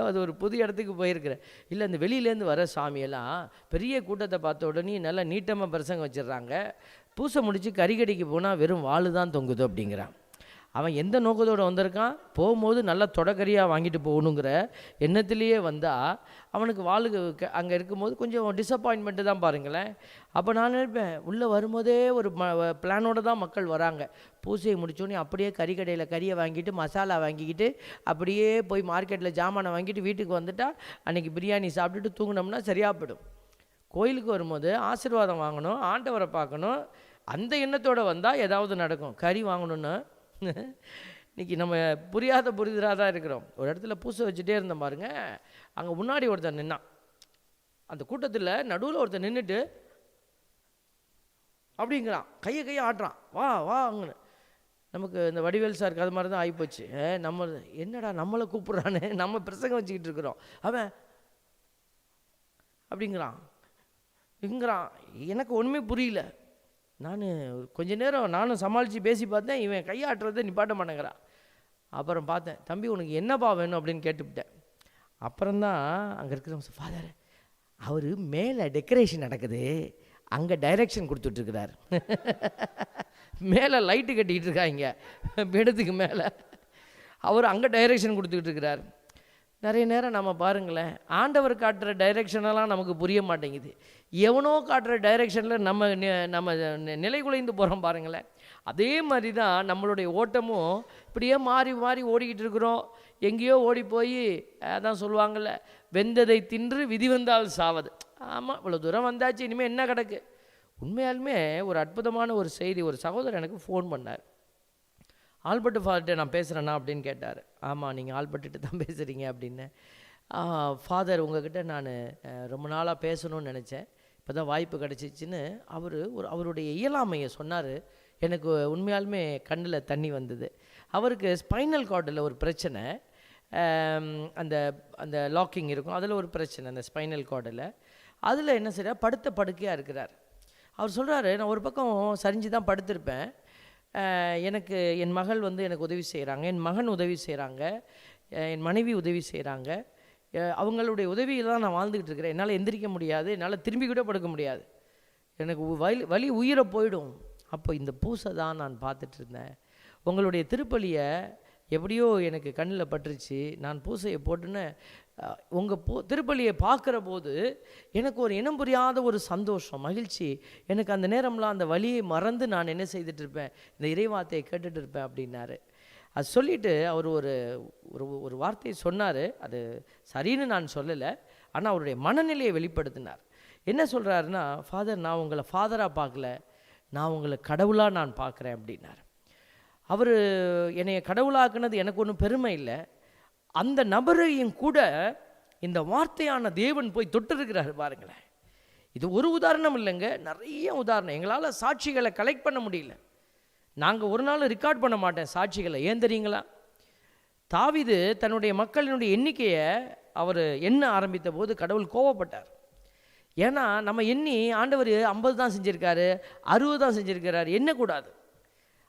அது ஒரு புது இடத்துக்கு போயிருக்கிறேன். இல்லை, இந்த வெளியிலேருந்து வர சாமியெல்லாம் பெரிய கூட்டத்தை பார்த்த உடனே நல்லா நீட்டமாக பிரசங்கம் வச்சிடுறாங்க. பூசை முடித்து கறிக்கடைக்கு போனால் வெறும் வாள் தான் தொங்குது அப்படிங்கிறான். அவன் எந்த நோக்கத்தோடு வந்திருக்கான்? போகும்போது நல்லா தொடக்கரியாக வாங்கிட்டு போகணுங்கிற எண்ணத்துலேயே வந்தால் அவனுக்கு வாளுக்கு அங்கே இருக்கும்போது கொஞ்சம் டிசப்பாயின்மெண்ட்டு தான் பாருங்களேன். அப்போ நான் நினைப்பேன், உள்ளே வரும்போதே ஒரு பிளானோடு தான் மக்கள் வராங்க. பூசையை முடித்தோடனே அப்படியே கறிக்கடையில் கறியை வாங்கிட்டு மசாலா வாங்கிக்கிட்டு அப்படியே போய் மார்க்கெட்டில் ஜாமானை வாங்கிட்டு வீட்டுக்கு வந்துட்டால் அன்றைக்கி பிரியாணி சாப்பிட்டுட்டு தூங்கினோம்னா சரியாக போயிடும். கோயிலுக்கு வரும்போது ஆசீர்வாதம் வாங்கணும், ஆண்டவரை பார்க்கணும், அந்த எண்ணத்தோடு வந்தால் ஏதாவது நடக்கும். கறி வாங்கணுன்னு இன்றைக்கி நம்ம புரிதலாக தான் இருக்கிறோம். ஒரு இடத்துல பூசை வச்சுட்டே இருந்தோம் பாருங்க. அங்கே முன்னாடி ஒருத்தர் நின்னான். அந்த கூட்டத்தில் நடுவில் ஒருத்தர் நின்றுட்டு அப்படிங்கிறான், கையை ஆட்டுறான், வா வாங்கன்னு. நமக்கு இந்த வடிவேல் சாருக்கு அது மாதிரி தான் ஆகிப்போச்சு. நம்ம என்னடா நம்மளை கூப்பிட்றான்னு நம்ம பிரசங்கம் வச்சுக்கிட்டு இருக்கிறோம். அவன் அப்படிங்கிறான் இங்கிறான். எனக்கு ஒன்றுமே புரியல. நான் கொஞ்ச நேரம் நானும் சமாளித்து பேசி பார்த்தேன். இவன் கையாட்டுறதை நிப்பாட்ட மாட்டேங்கிறான். அப்புறம் பார்த்தேன், தம்பி உனக்கு என்னப்பா வேணும் அப்படின்னு கேட்டுவிட்டேன். அப்புறம்தான் அங்கே இருக்கிற ஃபாதர், அவர் மேலே டெக்கரேஷன் நடக்குது, அங்கே டைரக்ஷன் கொடுத்துட்ருக்கிறார். மேலே லைட்டு கட்டிக்கிட்டு இருக்காங்க பீடத்துக்கு மேலே, அவர் அங்கே டைரக்ஷன் கொடுத்துக்கிட்டு இருக்கிறார். நிறைய நேரம் நம்ம பாருங்களேன், ஆண்டவர் காட்டுற டைரெக்ஷனெல்லாம் நமக்கு புரிய மாட்டேங்குது. எவனோ காட்டுற டைரெக்ஷனில் நம்ம நிலை குலைந்து போகிறோம் பாருங்களேன். அதே மாதிரி தான் நம்மளுடைய ஓட்டமும் இப்படியே மாறி மாறி ஓடிக்கிட்டு இருக்கிறோம். எங்கேயோ ஓடி போய் அதான் சொல்லுவாங்கள்ல, வெந்ததை தின்று விதி வந்தால் சாவது. ஆமாம், இவ்வளோ தூரம் வந்தாச்சு, இனிமேல் என்ன கிடக்கு. உண்மையாலுமே ஒரு அற்புதமான ஒரு செய்தி. ஒரு சகோதரர் எனக்கு ஃபோன் பண்ணார். ஆல்பர்ட் ஃபாதர்கிட்ட நான் பேசுகிறேன்னா அப்படின்னு கேட்டார். ஆமாம், நீங்கள் ஆல்பர்ட்டு தான் பேசுகிறீங்க அப்படின்னு. ஃபாதர் உங்ககிட்ட நான் ரொம்ப நாளாக பேசணும்னு நினச்சேன், இப்போ தான் வாய்ப்பு கிடச்சிச்சின்னு அவருடைய இயலாமையை சொன்னார். எனக்கு உண்மையாலுமே கண்ணில் தண்ணி வந்தது. அவருக்கு ஸ்பைனல் கார்டில் ஒரு பிரச்சனை, அந்த அந்த லாக்கிங் இருக்கும், அதில் ஒரு பிரச்சனை அந்த ஸ்பைனல் கார்டில். அதில் என்ன செய்ய படுத்த படுக்கையாக இருக்கிறார். அவர் சொல்கிறாரு, நான் ஒரு பக்கம் சரிஞ்சு தான் படுத்திருப்பேன், எனக்கு என் மகள் எனக்கு உதவி செய்கிறாங்க, என் மகன் உதவி செய்கிறாங்க, என் மனைவி உதவி செய்கிறாங்க, அவங்களுடைய உதவியில் தான் நான் வாழ்ந்துக்கிட்டு இருக்கிறேன். என்னால் எந்திரிக்க முடியாது, என்னால் திரும்பி கூட படுக்க முடியாது, எனக்கு வலி உயிரை போயிடும். அப்போ இந்த பூசை தான் நான் பார்த்துட்டு இருந்தேன். உங்களுடைய திருப்பலியை எப்படியோ எனக்கு கண்ணில் பட்டுருச்சு. நான் பூசையை போட்டுன்னு உங்கள் திருப்பலியை பார்க்குற போது எனக்கு ஒரு இனம் புரியாத ஒரு சந்தோஷம், மகிழ்ச்சி. எனக்கு அந்த நேரம்லாம் அந்த வலியை மறந்து நான் என்ன செய்துட்டு இருப்பேன், இந்த இறைவார்த்தையை கேட்டுட்டு இருப்பேன் அப்படின்னாரு. அது சொல்லிவிட்டு அவர் ஒரு ஒரு வார்த்தையை சொன்னார். அது சரின்னு நான் சொல்லலை, ஆனால் அவருடைய மனநிலையை வெளிப்படுத்தினார். என்ன சொல்கிறாருன்னா, ஃபாதர், நான் உங்களை ஃபாதராக பார்க்கல, நான் உங்களை கடவுளாக நான் பார்க்குறேன் அப்படின்னார். அவர் என்னைய கடவுளாக்குனது எனக்கு ஒன்றும் பெருமை இல்லை, அந்த நபரையும் கூட இந்த வார்த்தையான தேவன் போய் தொட்டிருக்கிறார் பாருங்களேன். இது ஒரு உதாரணம் இல்லைங்க, நிறைய உதாரணம். எங்களால் சாட்சிகளை கலெக்ட் பண்ண முடியல. நாங்கள் ஒரு நாள் ரெக்கார்ட் பண்ண மாட்டேன் சாட்சிகளை. ஏன் தெரியுங்களா? தாவீது தன்னுடைய மக்களினுடைய எண்ணிக்கையை அவர் எண்ண ஆரம்பித்த போது கடவுள் கோவப்பட்டார். ஏன்னா நம்ம எண்ணி ஆண்டவர் 50 தான் செஞ்சுருக்காரு, 60 தான் செஞ்சுருக்கிறாரு, எண்ணக்கூடாது.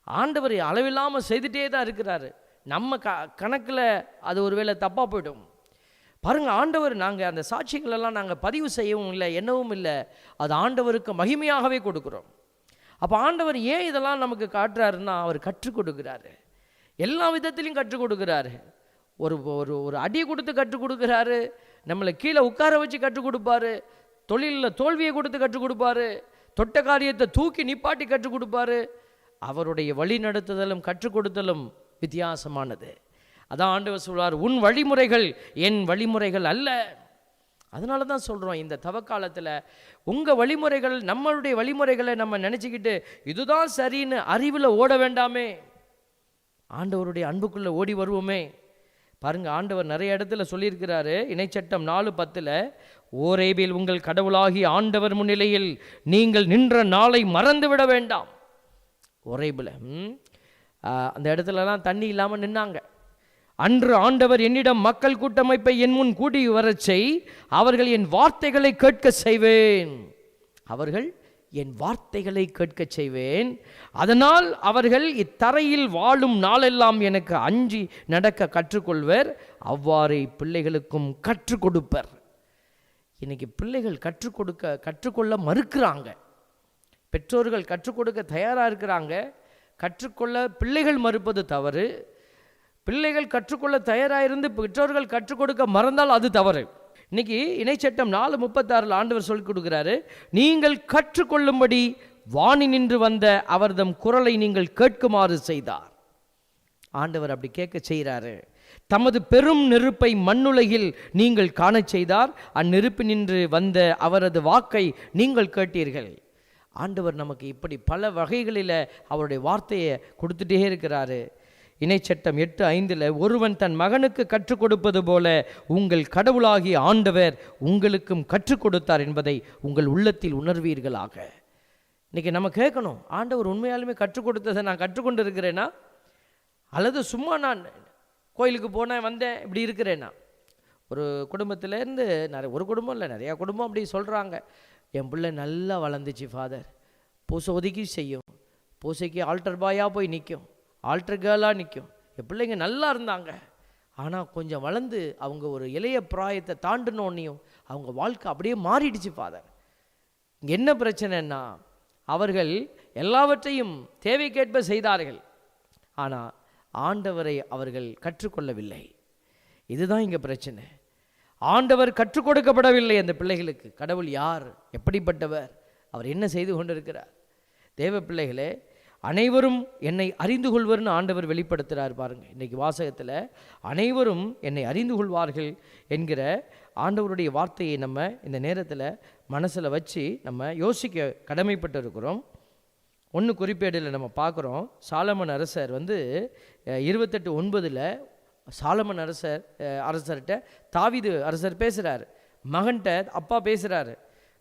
ஆண்டவர் அளவில்லாமல் செய்துகிட்டே தான் இருக்கிறாரு. நம்ம கணக்கில் அது ஒரு வேளை தப்பாக போய்டும். பாருங்கள், ஆண்டவர் நாங்கள் அந்த சாட்சிகளெல்லாம் நாங்கள் பதிவு செய்யவும் இல்லை, என்னவும் இல்லை, அது ஆண்டவருக்கு மகிமையாகவே கொடுக்குறோம். அப்போ ஆண்டவர் ஏன் இதெல்லாம் நமக்கு காட்டுறாருன்னா, அவர் கற்றுக் கொடுக்குறாரு, எல்லா விதத்திலையும் கற்றுக் கொடுக்குறாரு. ஒரு ஒரு ஒரு அடி கொடுத்து கற்றுக் கொடுக்குறாரு, நம்மளை கீழே உட்கார வச்சு கற்றுக் கொடுப்பாரு, தொழிலில் தோல்வியை கொடுத்து கற்றுக் கொடுப்பாரு, தொட்ட காரியத்தை தூக்கி நிப்பாட்டி கற்றுக் கொடுப்பாரு. அவருடைய வழி நடத்துதலும் கற்றுக் கொடுத்தலும் வித்தியாசமானது. அதான் ஆண்டவர் சொல்வார், உன் வழிமுறைகள் என் வழிமுறைகள் அல்ல. அதனால தான் சொல்கிறோம், இந்த தவக்காலத்தில் உங்கள் வழிமுறைகள் நம்மளுடைய வழிமுறைகளை நம்ம நினச்சிக்கிட்டு இதுதான் சரின்னு அறிவில் ஓட வேண்டாமே, ஆண்டவருடைய அன்புக்குள்ளே ஓடி வருவோமே. பாருங்கள், ஆண்டவர் நிறைய இடத்துல சொல்லியிருக்கிறாரு. இணைச்சட்டம் 4:10, ஓரேபில் உங்கள் கடவுளாகி ஆண்டவர் முன்னிலையில் நீங்கள் நின்ற நாளை மறந்து விட வேண்டாம். ஓரேபில் அந்த இடத்துலலாம் தண்ணி இல்லாமல் நின்னாங்க. அன்று ஆண்டவர் என்னிடம் மக்கள் கூட்டமைப்பை என் முன் கூடி வரச் செய், அவர்கள் என் வார்த்தைகளை கேட்க செய்வேன். அவர்கள் என் வார்த்தைகளை கேட்க செய்வேன், அதனால் அவர்கள் இத்தரையில் வாழும் நாளெல்லாம் எனக்கு அஞ்சி நடக்க கற்றுக்கொள்வர், அவ்வாறே பிள்ளைகளுக்கும் கற்றுக் கொடுப்பர். இன்னைக்கு பிள்ளைகள் கற்றுக்கொள்ள மறுக்கிறாங்க. பெற்றோர்கள் கற்றுக் கொடுக்க தயாராக இருக்கிறாங்க, கற்றுக்கொள்ள பிள்ளைகள் மறுப்பது தவறு. பிள்ளைகள் கற்றுக்கொள்ள தயாராக இருந்து பெற்றோர்கள் கற்றுக் கொடுக்க மறந்தால் அது தவறு. இன்னைக்கு இணைச்சட்டம் 4:36 ஆண்டவர் சொல்லிக் கொடுக்கிறாரு, நீங்கள் கற்றுக்கொள்ளும்படி வாணி நின்று வந்த அவர்தம் குரலை நீங்கள் கேட்குமாறு செய்தார். ஆண்டவர் அப்படி கேட்க செய்கிறாரு. தமது பெரும் நெருப்பை மண்ணுலகில் நீங்கள் காணச் செய்தார், அந்நெருப்பு நின்று வந்த அவரது வாக்கை நீங்கள் கேட்டீர்கள். ஆண்டவர் நமக்கு இப்படி பல வகைகளில் அவருடைய வார்த்தையை கொடுத்துட்டே இருக்கிறாரு. இணைச்சட்டம் 8:5, ஒருவன் தன் மகனுக்கு கற்றுக் கொடுப்பது போல உங்கள் கடவுளாகிய ஆண்டவர் உங்களுக்கும் கற்றுக் கொடுத்தார் என்பதை உங்கள் உள்ளத்தில் உணர்வீர்களாக. இன்றைக்கி நம்ம கேட்கணும், ஆண்டவர் உண்மையாலுமே கற்றுக் கொடுத்ததை நான் கற்றுக்கொண்டு இருக்கிறேன்னா, அல்லது சும்மா நான் கோயிலுக்கு போனேன் வந்தேன் இப்படி இருக்கிறேன்னா. ஒரு குடும்பத்திலேருந்து ஒரு குடும்பம் இல்லை, நிறையா குடும்பம் அப்படி சொல்கிறாங்க, என் பிள்ளை நல்லா வளர்ந்துச்சு ஃபாதர், பூசை ஒதுக்கி செய்யும், பூசைக்கு ஆல்டர் பாயாக போய் நிற்கும், ஆல்டர் கேர்ளாக நிற்கும், என் பிள்ளைங்க நல்லா இருந்தாங்க, ஆனால் கொஞ்சம் வளர்ந்து அவங்க ஒரு இளைய பிராயத்தை தாண்டினோன்னையும் அவங்க வாழ்க்கை அப்படியே மாறிடுச்சு ஃபாதர். இங்கே என்ன பிரச்சனைன்னா, அவர்கள் எல்லாவற்றையும் தேவைக்கேற்ப செய்தார்கள், ஆனால் ஆண்டவரை அவர்கள் கற்றுக்கொள்ளவில்லை. இதுதான் இங்கே பிரச்சனை. ஆண்டவர் கற்றுக் கொடுக்கப்படவில்லை அந்த பிள்ளைகளுக்கு. கடவுள் யார், எப்படிப்பட்டவர், அவர் என்ன செய்து கொண்டிருக்கிறார். தேவ பிள்ளைகளே, அனைவரும் என்னை அறிந்து கொள்வர்னு ஆண்டவர் வெளிப்படுத்துகிறார் பாருங்கள். இன்றைக்கி வாசகத்தில் அனைவரும் என்னை அறிந்து கொள்வார்கள் என்கிற ஆண்டவருடைய வார்த்தையை நம்ம இந்த நேரத்தில் மனசில் வச்சு நம்ம யோசிக்க கடமைப்பட்டு இருக்கிறோம். ஒன்று குறிப்பேடில் நம்ம பார்க்குறோம், சாலமன் அரசர் 28:9 சாலமன் அரசர்கிட்ட தாவீது அரசர் பேசுகிறார். மகன்கிட்ட அப்பா பேசுகிறாரு,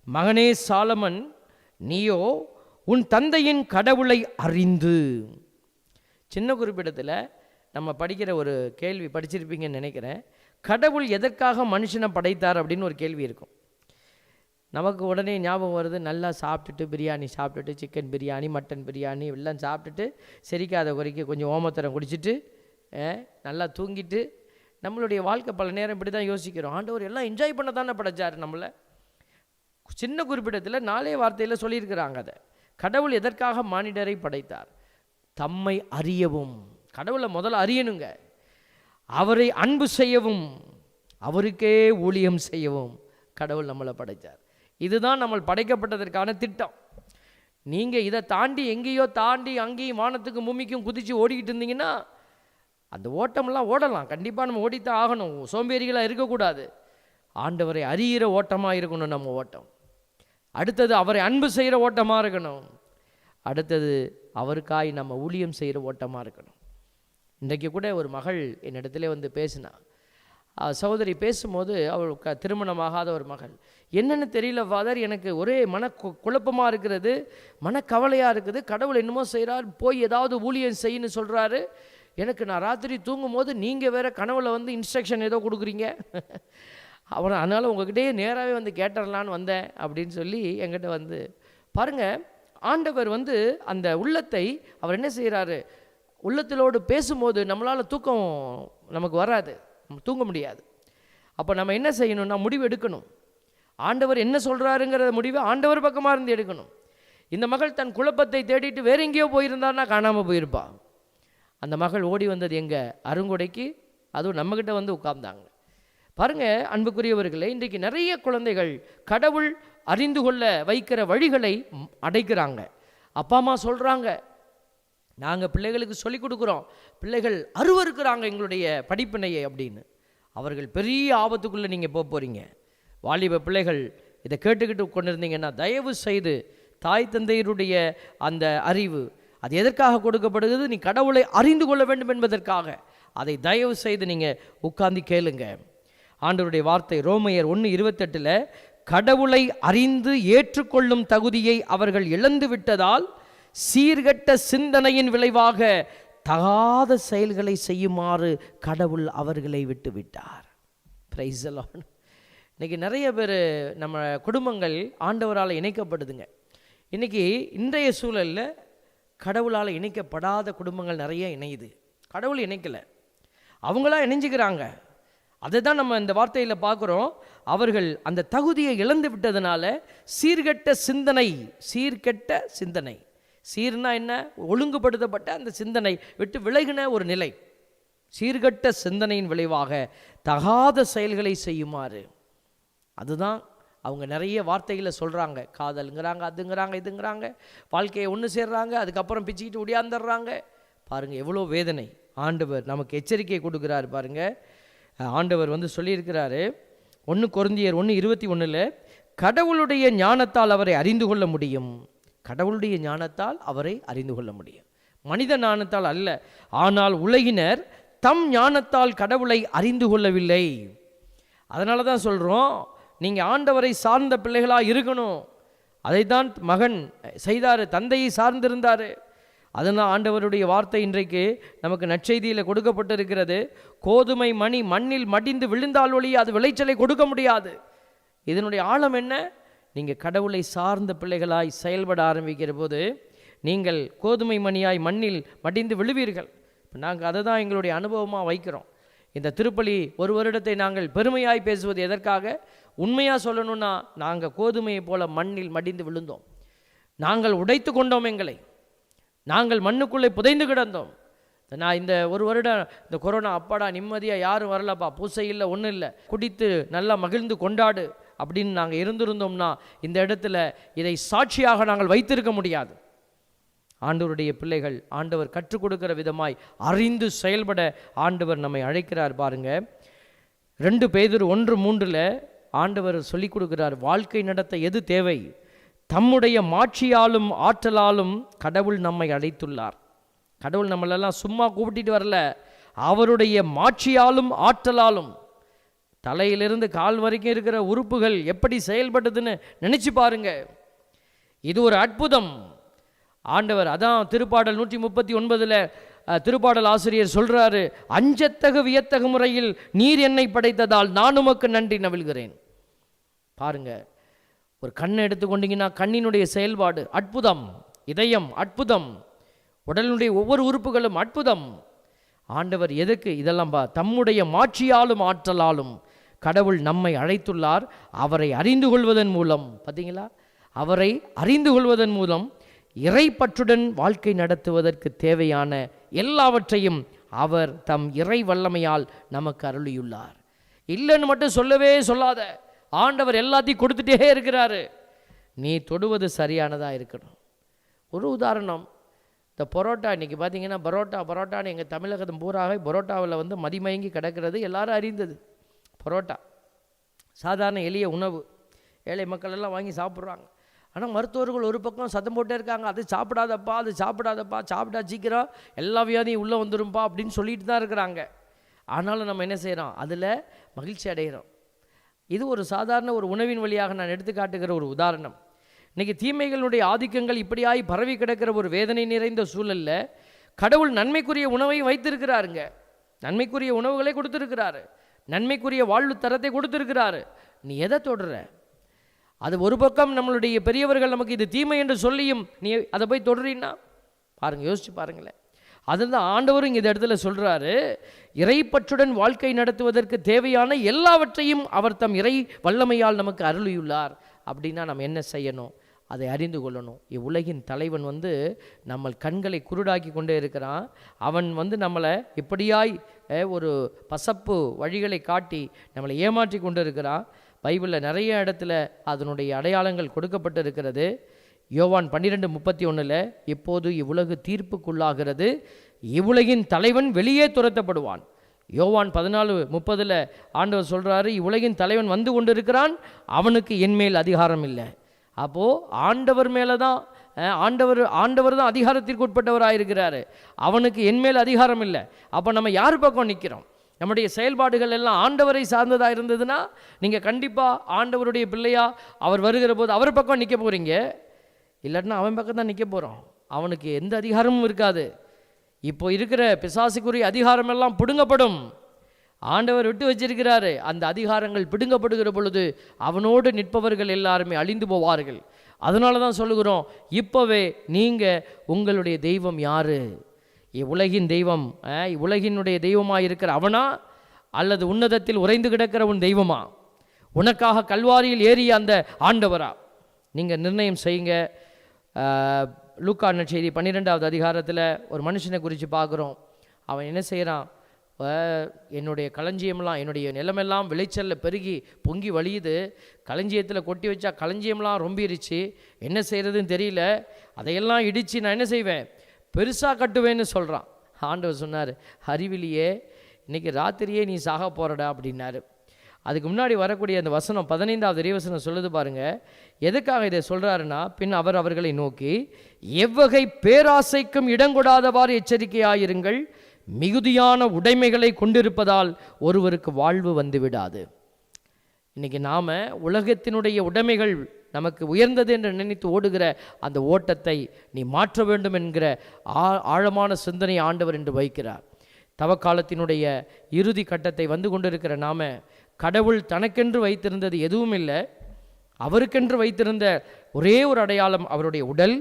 மகனே சாலமன், நீயோ உன் தந்தையின் கடவுளை அறிந்து. சின்ன குறிப்பிடத்தில் நம்ம படிக்கிற ஒரு கேள்வி படிச்சிருப்பீங்கன்னு நினைக்கிறேன். கடவுள் எதற்காக மனுஷனை படைத்தார் அப்படின்னு ஒரு கேள்வி இருக்கும். நமக்கு உடனே ஞாபகம் வருது, நல்லா சாப்பிட்டுட்டு பிரியாணி சாப்பிட்டுட்டு, சிக்கன் பிரியாணி மட்டன் பிரியாணி எல்லாம் சாப்பிட்டுட்டு செரிக்காத குறைக்கு கொஞ்சம் ஓமத்தரம் குடிச்சிட்டு நல்லா தூங்கிட்டு நம்மளுடைய வாழ்க்கை பல நேரம் இப்படி தான் யோசிக்கிறோம். ஆண்டவர் எல்லாம் என்ஜாய் பண்ண தானே படைச்சார் நம்மளை. சின்ன குறிப்பிடத்தில் 4 வார்த்தையில் சொல்லியிருக்கிறாங்க அதை. கடவுள் எதற்காக மானிடரை படைத்தார்? தம்மை அறியவும். கடவுளை முதல்ல அறியணுங்க, அவரை அன்பு செய்யவும், அவருக்கே ஊழியம் செய்யவும் கடவுள் நம்மளை படைத்தார். இதுதான் நம்ம படைக்கப்பட்டதற்கான திட்டம். நீங்கள் இதை தாண்டி எங்கேயோ தாண்டி அங்கேயும் வானத்துக்கும் பூமிக்கும் குதித்து ஓடிக்கிட்டு இருந்தீங்கன்னா அந்த ஓட்டமெல்லாம் ஓடலாம், கண்டிப்பாக நம்ம ஓடித்தான் ஆகணும், சோம்பேறிகளாக இருக்கக்கூடாது. ஆண்டவரை அறிகிற ஓட்டமாக இருக்கணும் நம்ம ஓட்டம். அடுத்தது அவரை அன்பு செய்கிற ஓட்டமாக இருக்கணும். அடுத்தது அவருக்காய் நம்ம ஊழியம் செய்கிற ஓட்டமாக இருக்கணும். இன்றைக்கு கூட ஒரு மகள் என்னிடத்துல பேசினா. சகோதரி பேசும்போது அவள் திருமணமாகாத ஒரு மகள், என்னென்னு தெரியல ஃபாதர், எனக்கு ஒரே குழப்பமாக இருக்கிறது, மனக்கவலையாக இருக்குது, கடவுள் என்னமோ செய்கிறார், போய் ஏதாவது ஊழியம் செய்யணும்னு சொல்கிறாரு, எனக்கு நான் ராத்திரி தூங்கும் போது நீங்கள் வேறு கனவுல இன்ஸ்ட்ரக்ஷன் ஏதோ கொடுக்குறீங்க, அவனை அதனால் உங்ககிட்டயே நேராகவே கேட்டுடலான்னு வந்தேன் அப்படின்னு சொல்லி என்கிட்ட பாருங்கள். ஆண்டவர் அந்த உள்ளத்தை அவர் என்ன செய்கிறாரு, உள்ளத்திலோடு பேசும்போது நம்மளால் தூக்கம் நமக்கு வராது, தூங்க முடியாது. அப்போ நம்ம என்ன செய்யணும்னா முடிவு எடுக்கணும். ஆண்டவர் என்ன சொல்கிறாருங்கிற முடிவை ஆண்டவர் பக்கமாக இருந்து எடுக்கணும். இந்த மகள் தன் குழப்பத்தை தேடிட்டு வேற எங்கேயோ போயிருந்தான்னா காணாமல் போயிருப்பா. அந்த மகள் ஓடி வந்தது எங்கே? அருங்கொடைக்கு. அதுவும் நம்மக்கிட்ட வந்து உட்கார்ந்தாங்க. பாருங்கள் அன்புக்குரியவர்களே, இன்றைக்கு நிறைய குழந்தைகள் கடவுள் அறிந்து கொள்ள வைக்கிற வழிகளை அடைக்கிறாங்க. அப்பா அம்மா சொல்கிறாங்க, நாங்கள் பிள்ளைகளுக்கு சொல்லிக் கொடுக்குறோம், பிள்ளைகள் அருவருக்கிறாங்க எங்களுடைய படிப்பினையை அப்படின்னு. அவர்கள் பெரிய ஆபத்துக்குள்ளே நீங்கள் போக போகிறீங்க. வாலிப பிள்ளைகள் இதை கேட்டுக்கிட்டு கொண்டிருந்தீங்கன்னா தயவு செய்து தாய் தந்தையருடைய அந்த அறிவு அது எதற்காக கொடுக்கப்படுகிறது? நீ கடவுளை அறிந்து கொள்ள வேண்டும் என்பதற்காக. அதை தயவு செய்து நீங்கள் உட்கார்ந்து கேளுங்க. ஆண்டவருடைய வார்த்தை ரோமையர் 1:28 கடவுளை அறிந்து ஏற்றுக்கொள்ளும் தகுதியை அவர்கள் இழந்து விட்டதால் சீர்கெட்ட சிந்தனையின் விளைவாக தகாத செயல்களை செய்யுமாறு கடவுள் அவர்களை விட்டு விட்டார். Praise the Lord. இன்றைக்கி நிறைய பேர் நம்ம குடும்பங்கள் ஆண்டவரால் இணைக்கப்படுதுங்க. இன்றைக்கி இன்றைய சூழலில் கடவுளால் இணைக்கப்படாத குடும்பங்கள் நிறைய இணையுது. கடவுள் இணைக்கலை, அவங்களாம் இணைஞ்சிக்கிறாங்க. அதை தான் நம்ம இந்த வார்த்தையில் பார்க்குறோம். அவர்கள் அந்த தகுதியை இழந்து விட்டதுனால சீர்கெட்ட சிந்தனை, சீர்கெட்ட சிந்தனை, சீர்னா என்ன? ஒழுங்குபடுத்தப்பட்ட அந்த சிந்தனை விட்டு விலகின ஒரு நிலை. சீர்கெட்ட சிந்தனையின் விளைவாக தகாத செயல்களை செய்யுமாறு. அதுதான் அவங்க நிறைய வார்த்தைகளை சொல்கிறாங்க. காதலுங்கிறாங்க, அதுங்கிறாங்க, இதுங்கிறாங்க, வாழ்க்கையை ஒன்று சேர்றாங்க, அதுக்கப்புறம் பிச்சுக்கிட்டு ஒடியாந்துடுறாங்க. பாருங்கள் எவ்வளோ வேதனை. ஆண்டவர் நமக்கு எச்சரிக்கை கொடுக்குறாரு. பாருங்கள், ஆண்டவர் வந்து சொல்லியிருக்கிறாரு 1 கொரிந்தியர் 1:21 கடவுளுடைய ஞானத்தால் அவரை அறிந்து கொள்ள முடியும். கடவுளுடைய ஞானத்தால் அவரை அறிந்து கொள்ள முடியும், மனித ஞானத்தால் அல்ல. ஆனால் உலகினர் தம் ஞானத்தால் கடவுளை அறிந்து கொள்ளவில்லை. அதனால தான் சொல்கிறோம், நீங்கள் ஆண்டவரை சார்ந்த பிள்ளைகளாக இருக்கணும். அதைத்தான் மகன் செய்தார், தந்தையை சார்ந்திருந்தார். அதனால் ஆண்டவருடைய வார்த்தை இன்றைக்கு நமக்கு நற்செய்தியில் கொடுக்கப்பட்டிருக்கிறது. கோதுமை மணி மண்ணில் மடிந்து விழுந்தால் ஒழிய அது விளைச்சலை கொடுக்க முடியாது. இதனுடைய ஆழம் என்ன? நீங்கள் கடவுளை சார்ந்த பிள்ளைகளாய் செயல்பட ஆரம்பிக்கிற போது நீங்கள் கோதுமை மணியாய் மண்ணில் மடிந்து விழுவீர்கள். இப்போ நாங்கள் அதை தான் எங்களுடைய அனுபவமாக வைக்கிறோம். இந்த திருப்பலி ஒரு வருடத்தை நாங்கள் பெருமையாய் பேசுவது எதற்காக? உண்மையாக சொல்லணும்னா நாங்கள் கோதுமையை போல மண்ணில் மடிந்து விழுந்தோம். நாங்கள் உடைத்து கொண்டோம், எங்களை நாங்கள் மண்ணுக்குள்ளே புதைந்து கிடந்தோம். நான் இந்த ஒரு வருடம் இந்த கொரோனா அப்பாடா நிம்மதியாக யாரும் வரலப்பா, பூசை இல்லை, ஒன்றும் இல்லை, குடித்து நல்லா மகிழ்ந்து கொண்டாடு அப்படின்னு நாங்கள் இருந்திருந்தோம்னா இந்த இடத்துல இதை சாட்சியாக நாங்கள் வைத்திருக்க முடியாது. ஆண்டவருடைய பிள்ளைகள் ஆண்டவர் கற்றுக் கொடுக்கிற விதமாய் அறிந்து செயல்பட ஆண்டவர் நம்மை அழைக்கிறார். பாருங்க, 2 பேதுரு 1:3 ஆண்டவர் சொல்லிக் கொடுக்கிறார், வாழ்க்கை நடத்த எது தேவை? தம்முடைய மாட்சியாலும் ஆற்றலாலும் கடவுள் நம்மை அழைத்துள்ளார். கடவுள் நம்மளெல்லாம் சும்மா கூப்பிட்டு வரல, அவருடைய மாட்சியாலும் ஆற்றலாலும். தலையிலிருந்து கால் வரைக்கும் இருக்கிற உறுப்புகள் எப்படி செயல்பட்டதுன்னு நினைச்சு பாருங்க. இது ஒரு அற்புதம். ஆண்டவர் அதான் திருப்பாடல் 139 திருப்பாடல் ஆசிரியர் சொல்றாரு, அஞ்சத்தகு வியத்தகு முறையில் நீர் என்னை படைத்ததால் நான் உமக்கு நன்றி நவில்கிறேன். பாருங்க, ஒரு கண்ணை எடுத்துக்கொண்டீங்கன்னா கண்ணினுடைய செயல்பாடு அற்புதம், இதயம் அற்புதம், உடலினுடைய ஒவ்வொரு உறுப்புகளும் அற்புதம். ஆண்டவர் எதுக்கு இதெல்லாம்? தம்முடைய மாட்சியாலும் ஆற்றலாலும் கடவுள் நம்மை அழைத்துள்ளார். அவரை அறிந்து கொள்வதன் மூலம், பார்த்தீங்களா, அவரை அறிந்து கொள்வதன் மூலம் இறைப்பற்றுடன் வாழ்க்கை நடத்துவதற்கு தேவையான எல்லாவற்றையும் அவர் தம் இறை வல்லமையால் நமக்கு அருளியுள்ளார். இல்லைன்னு மட்டும் சொல்லவே சொல்லாத, ஆண்டவர் எல்லாத்தையும் கொடுத்துட்டே இருக்கிறாரு. நீ தொடுவது சரியானதாக இருக்கணும். ஒரு உதாரணம், இந்த பரோட்டா இன்றைக்கி பார்த்தீங்கன்னா பரோட்டான்னு எங்கள் தமிழகத்தின் பூராக பரோட்டாவில் வந்து மதிமயங்கி கிடக்கிறது எல்லாரும் அறிந்தது. பரோட்டா சாதாரண எளிய உணவு, ஏழை மக்கள் எல்லாம் வாங்கி சாப்பிட்றாங்க. ஆனால் மருத்துவர்கள் ஒரு பக்கம் சத்தம் போட்டே இருக்காங்க, அது சாப்பிடாதப்பா, அது சாப்பிடாதப்பா, சாப்பிட்டா சீக்கிரம் எல்லா வியாதியும் உள்ளே வந்துரும்பா அப்படின்னு சொல்லிட்டு தான் இருக்கிறாங்க. ஆனாலும் நம்ம என்ன செய்கிறோம்? அதில் மகிழ்ச்சி அடைகிறோம். இது ஒரு சாதாரண ஒரு உணவின் வழியாக நான் எடுத்து காட்டுகிற ஒரு உதாரணம். இன்றைக்கி தீமைகளுடைய ஆதிக்கங்கள் இப்படியாய் பரவி கிடக்கிற ஒரு வேதனை நிறைந்த சூழலில் கடவுள் நன்மைக்குரிய உணவையும் வைத்திருக்கிறாருங்க. நன்மைக்குரிய உணவுகளை கொடுத்துருக்கிறாரு, நன்மைக்குரிய வாழ்வு தரத்தை கொடுத்துருக்கிறாரு. நீ எதை தொடுற? அது ஒரு பக்கம் நம்மளுடைய பெரியவர்கள் நமக்கு இது தீமை என்று சொல்லியும் நீ அதை போய் தொடுறீன்னா பாருங்கள், யோசிச்சு பாருங்களேன். அதுதான் ஆண்டவரும் இந்த இடத்துல சொல்கிறாரு, இறைப்பற்றுடன் வாழ்க்கை நடத்துவதற்கு தேவையான எல்லாவற்றையும் அவர் தம் இறை வல்லமையால் நமக்கு அருளியுள்ளார். அப்படின்னா நம்ம என்ன செய்யணும்? அதை அறிந்து கொள்ளணும். இவ்வுலகின் தலைவன் நம்ம கண்களை குருடாக்கி கொண்டே இருக்கிறான். அவன் நம்மளை இப்படியாய் ஒரு பசப்பு வழிகளை காட்டி நம்மளை ஏமாற்றி கொண்டு இருக்கிறான். பைபிளில் நிறைய இடத்துல அதனுடைய அடையாளங்கள் கொடுக்கப்பட்டு இருக்கிறது. யோவான் 12:31 இப்போது இவ்வுலகு தீர்ப்புக்குள்ளாகிறது, இவ்வுலகின் தலைவன் வெளியே துரத்தப்படுவான். யோவான் 14:30 ஆண்டவர் சொல்கிறாரு, இவ்வுலகின் தலைவன் வந்து கொண்டு இருக்கிறான், அவனுக்கு என்மேல் அதிகாரம் இல்லை. அப்போது ஆண்டவர் மேலே தான் ஆண்டவர் தான் அதிகாரத்திற்கு உட்பட்டவராக இருக்கிறாரு, அவனுக்கு என்மேல் அதிகாரம் இல்லை. அப்போ நம்ம யார் பக்கம் நிற்கிறோம்? நம்முடைய செயல்பாடுகள் எல்லாம் ஆண்டவரை சார்ந்ததாக இருந்ததுன்னா நீங்கள் கண்டிப்பாக ஆண்டவருடைய பிள்ளையா அவர் வருகிற போது அவர் பக்கம் நிற்க போகிறீங்க. இல்லாட்டினா அவன் பக்கம் தான் நிற்க போகிறோம். அவனுக்கு எந்த அதிகாரமும் இருக்காது. இப்போ இருக்கிற பிசாசுக்குரிய அதிகாரமெல்லாம் பிடுங்கப்படும். ஆண்டவர் விட்டு வச்சிருக்கிறாரு. அந்த அதிகாரங்கள் பிடுங்கப்படுகிற பொழுது அவனோடு நிற்பவர்கள் எல்லாருமே அழிந்து போவார்கள். அதனால தான் சொல்லுகிறோம், இப்போவே நீங்கள் உங்களுடைய தெய்வம் யார்? இவ்வுலகின் தெய்வம், இவ்வுலகினுடைய தெய்வமாக இருக்கிற அவனா, அல்லது உன்னதத்தில் உறைந்து கிடக்கிற உன் தெய்வமா? உனக்காக கல்வாரியில் ஏறிய அந்த ஆண்டவரா? நீங்கள் நிர்ணயம் செய்யுங்க. லூக்கா நற்செய்தி 12வது அதிகாரத்தில் ஒரு மனுஷனை குறித்து பார்க்குறோம். அவன் என்ன செய்கிறான்? என்னுடைய களஞ்சியம்லாம், என்னுடைய நிலமெல்லாம் விளைச்சலில் பெருகி பொங்கி வழியுது, களஞ்சியத்தில் கொட்டி வச்சா களஞ்சியம்லாம் ரொம்பிருச்சு, என்ன செய்கிறதுன்னு தெரியல, அதையெல்லாம் இடித்து நான் என்ன செய்வேன்? பெருசாக கட்டுவேன்னு சொல்கிறான். ஆண்டவர் சொன்னார், அறிவிலியே, இன்றைக்கி ராத்திரியே நீ சாக போகிறடா அப்படின்னாரு. அதுக்கு முன்னாடி வரக்கூடிய அந்த வசனம் 15வது இறைவசனம் சொல்லுது பாருங்க. எதுக்காக இதை சொல்கிறாருன்னா, பின் அவர் அவர்களை நோக்கி, எவ்வகை பேராசைக்கும் இடங்கொடாதவாறு எச்சரிக்கையாயிருங்கள், மிகுதியான உடைமைகளை கொண்டிருப்பதால் ஒருவருக்கு வாழ்வு வந்துவிடாது. இன்றைக்கி நாம் உலகத்தினுடைய உடைமைகள் நமக்கு உயர்ந்தது என்று நினைத்து ஓடுகிற அந்த ஓட்டத்தை நீ மாற்ற வேண்டும் என்கிற ஆழமான சிந்தனை ஆண்டவர் என்று வைக்கிறார். தவக்காலத்தினுடைய இறுதி கட்டத்தை வந்து கொண்டிருக்கிற நாம, கடவுள் தனக்கென்று வைத்திருந்தது எதுவும் இல்லை, அவருக்கென்று வைத்திருந்த ஒரே ஒரு அடையாளம் அவருடைய உடல்.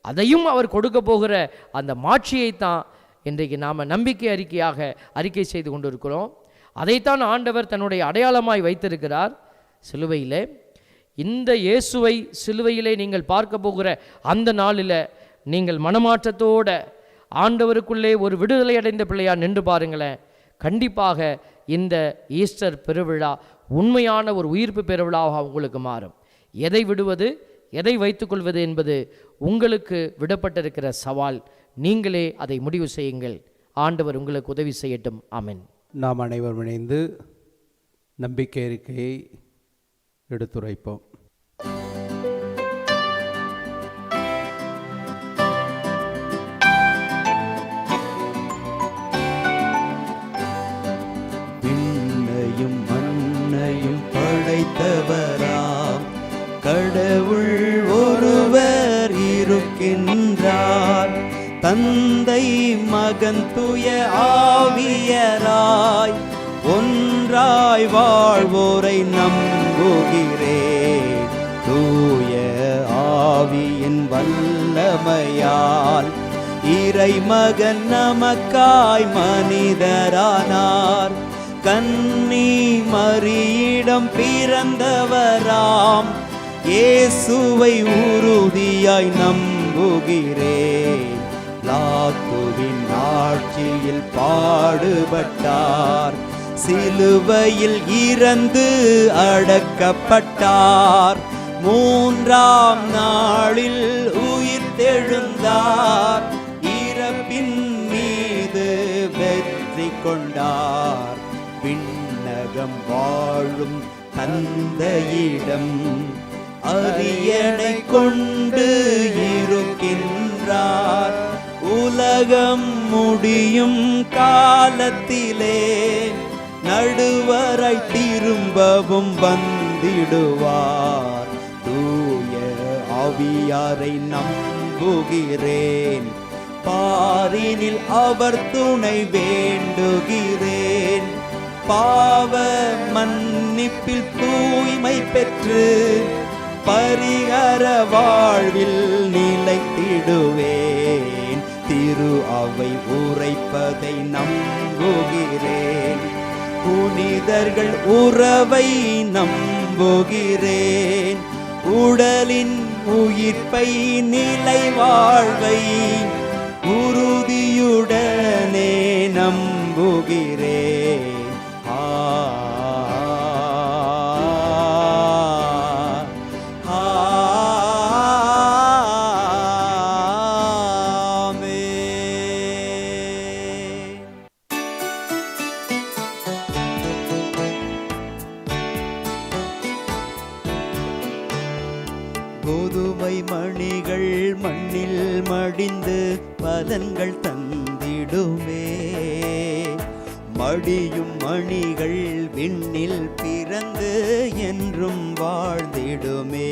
அதையும் அவர் கொடுக்க போகிற அந்த மாட்சியைத்தான் இன்றைக்கு நாம் நம்பிக்கை அறிக்கை செய்து கொண்டிருக்கிறோம். அதைத்தான் ஆண்டவர் தன்னுடைய அடையாளமாய் வைத்திருக்கிறார் சிலுவையிலே. இந்த இயேசுவை சிலுவையிலே நீங்கள் பார்க்க போகிற அந்த நாளில் நீங்கள் மனமாற்றத்தோடு ஆண்டவருக்குள்ளே ஒரு விடுதலை அடைந்த பிள்ளையா நின்று பாருங்களேன். கண்டிப்பாக இந்த ஈஸ்டர் பெருவிழா உண்மையான ஒரு உயிர்ப்பு பெருவிழாவாக உங்களுக்கு மாறும். எதை விடுவது, எதை வைத்துக்கொள்வது என்பது உங்களுக்கு விடப்பட்டிருக்கிற சவால். நீங்களே அதை முடிவு செய்யுங்கள். ஆண்டவர் உங்களுக்கு உதவி செய்யட்டும். ஆமென். நாம் அனைவரும் இணைந்து நம்பிக்கை அறிக்கையை எடுத்துரைப்போம். விண்ணையும் மண்ணையும் படைத்தவராம் கடவுள் ஒருவர் இருக்கின்றார். தந்தை மகன் தூய ஆவியராய் ஒன்றாய் வாழ்வோரை நம்புகிறேன். தூய ஆவியின் வல்லமையால் இறைமகன் நமக்காய் மனிதரானார். கன்னி மரியிடம் பிறந்தவராம் இயேசுவை உறுதியாய் நம்புகிறேன். லாத்துவின் ஆட்சியில் பாடுபட்டார், சிலுவையில் இறந்து அடக்கப்பட்டார், மூன்றாம் நாளில் உயிர்த்தெழுந்தார், இறப்பின் மீது வெற்றி கொண்டார். விண்ணகம் வாழும் தந்தையிடம் அரியணை கொண்டு இருக்கின்றார். உலகம் முடியும் காலத்திலே நடுவரை திரும்பவும் வந்திடுவார். தூய ஆவியாரை நம்புகிறேன், பாரினில் அவர் துணை வேண்டுகிறேன். பாவ மன்னிப்பில் தூய்மை பெற்று பரிகர வாழ்வில் நிலைத்திடுவேன். திரு திரு அவை உரைப்பதை நம்புகிறேன். புனிதர்கள் உறவை நம்புகிறேன். உடலின் உயிர்ப்பை நிலை வாழ்வை உறுதியுடனே நம்புகிறேன். கோதுமை மணிகள் மண்ணில் மடிந்து பலன்கள் தந்திடுமே. மடியும் மணிகள் விண்ணில் பிறந்து என்றும் வாழ்ந்திடுமே.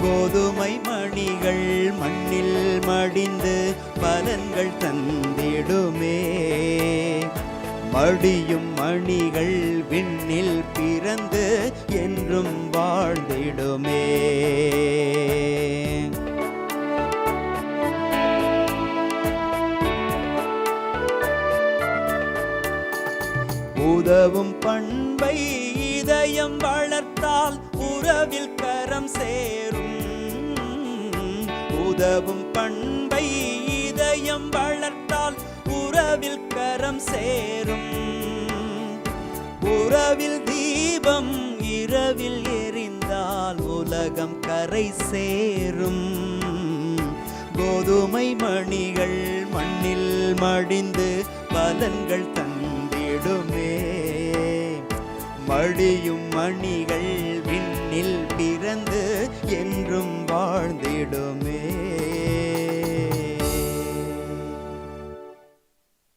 கோதுமை மணிகள் மண்ணில் மடிந்து பலன்கள் தந்திடுமே. மடியும் மணிகள் விண்ணில் பிறந்து என்றும் வாழ்ந்திடுமே. உதவும் பண்பை இதயம் வளர்த்தால் உறவில் கரம் சேரும். உதவும் பண்பை இதயம் வளர்த்தால் உறவில் கரம் சேரும். உறவில் தீபம் இரவில் எரிந்தால் உலகம் கரை சேரும். கோதுமை மணிகள் மண்ணில் மடிந்து பலன்கள் தந்திடுமே. மடியும் மணிகள் விண்ணில் பிறந்து என்றும் வாழ்ந்திடுமே.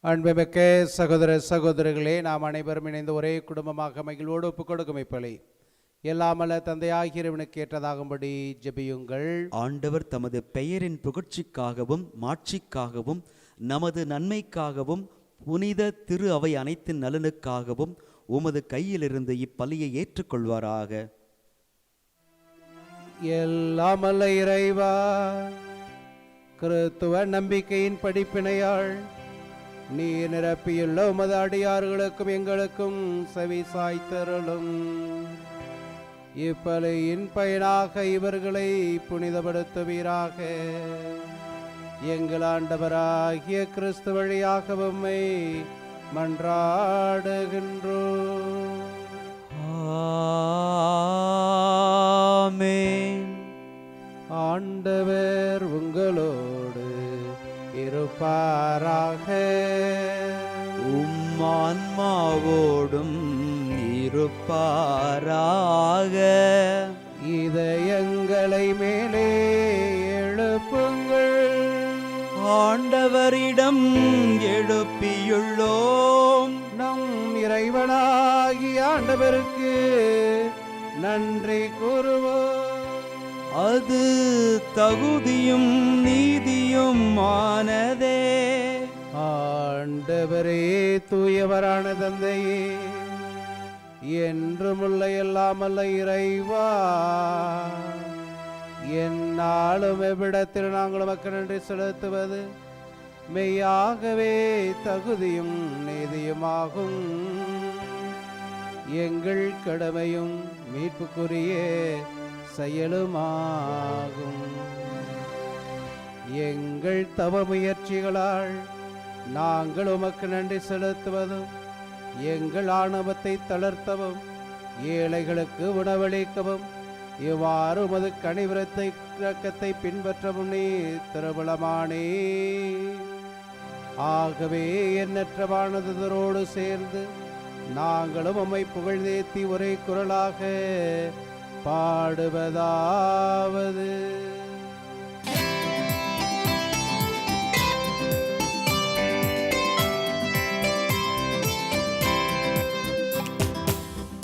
அன்புமிக்க சகோதர சகோதரிகளே, நாம் அனைவரும் இணைந்து ஒரே குடும்பமாக மகிழ்வோடு ஒப்புக் கொடுக்கும் இப்பலி எல்லாமல்ல தந்தையாகிய இறைவனுக்கு ஏற்றதாகும்படி ஜெபியுங்கள். ஆண்டவர் தமது பெயரின் புகழ்ச்சிக்காகவும் மாட்சிக்காகவும் நமது நன்மைக்காகவும் புனித திரு அவை அனைத்தின் நலனுக்காகவும் உமது கையிலிருந்து இப்பலியை ஏற்றுக்கொள்வாராக. எல்லாமல்ல இறைவா, கிறித்துவ நம்பிக்கையின் படிப்பினையாள் நீ நிரப்பியுள்ள உமது அடியார்களுக்கும் எங்களுக்கும் செவி சாய்த்தருளும். இப்பலியின் பயனாக இவர்களை புனிதப்படுத்துவீராக. எங்கள் ஆண்டவராகிய கிறிஸ்து வழியாக உம்மை மன்றாடுகின்றோம். ஆமென். ஆண்டவர் உங்களோடு இருப்பாராக. ஆன்மாவோடும் இருப்பாராக. இதயங்களை மேலே எழுப்புங்கள். ஆண்டவரிடம் எழுப்பியுள்ளோம். நம் இறைவனாகிய ஆண்டவருக்கு நன்றி கூறுவோம். அது தகுதியும் நீதியும் ஆனதே. ஆண்டவரே, தூயவரான தந்தையே, என்றுமுள்ள எல்லாமல்ல இறைவா, எந்நாளும் எவ்விடத்தில் நாங்கள் உமக்கு நன்றி செலுத்துவது மெய்யாகவே தகுதியும் நீதியுமாகும். எங்கள் கடமையும் மீட்புக்குரிய செயலுமாகும். எங்கள் தவ முயற்சிகளால் நாங்கள் உமக்கு நன்றி செலுத்துவதும் எங்கள் ஆணவத்தை தளர்த்தவும் ஏழைகளுக்கு உணவளிக்கவும் இவ்வாறு உமது கனிவிரத்தை இரக்கத்தை பின்பற்றவும் நீ திருவிழமானே. ஆகவே எண்ணற்றவானதோடு சேர்ந்து நாங்களும் உம்மை புகழ்ந்தேத்தி ஒரே குரலாக பாடுவதாவது: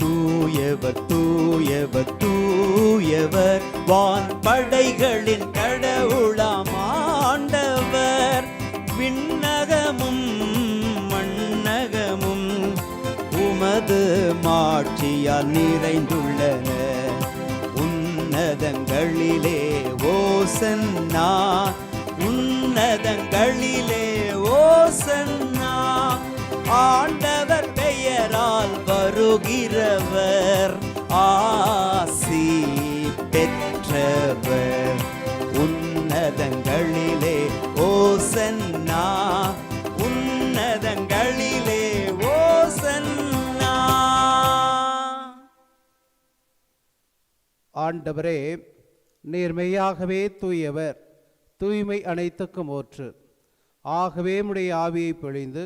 தூயவர் தூயவர் தூயவர், வான் படைகளின் கடவுளாம் ஆண்டவர். விண்ணகமும் மண்ணகமும் உமது மாட்சியால் நிறைந்துள்ளன. உன்னதங்களிலே ஓசன்னா, உன்னத உன்னதங்களிலே ஓசன்னா. ஆண்டவர் பெயரால் வருகிறவர் ஆசி பெற்றவர். உன்னதங்களிலே ஓசன்னா, உன்னதங்களிலே ஓசன்னா. ஆண்டவரே, நீர் மெய்யாகவே தூயவர், தூய்மை அனைத்துக்கும் ஊற்று. ஆகவே உம்முடைய ஆவியை பொழிந்து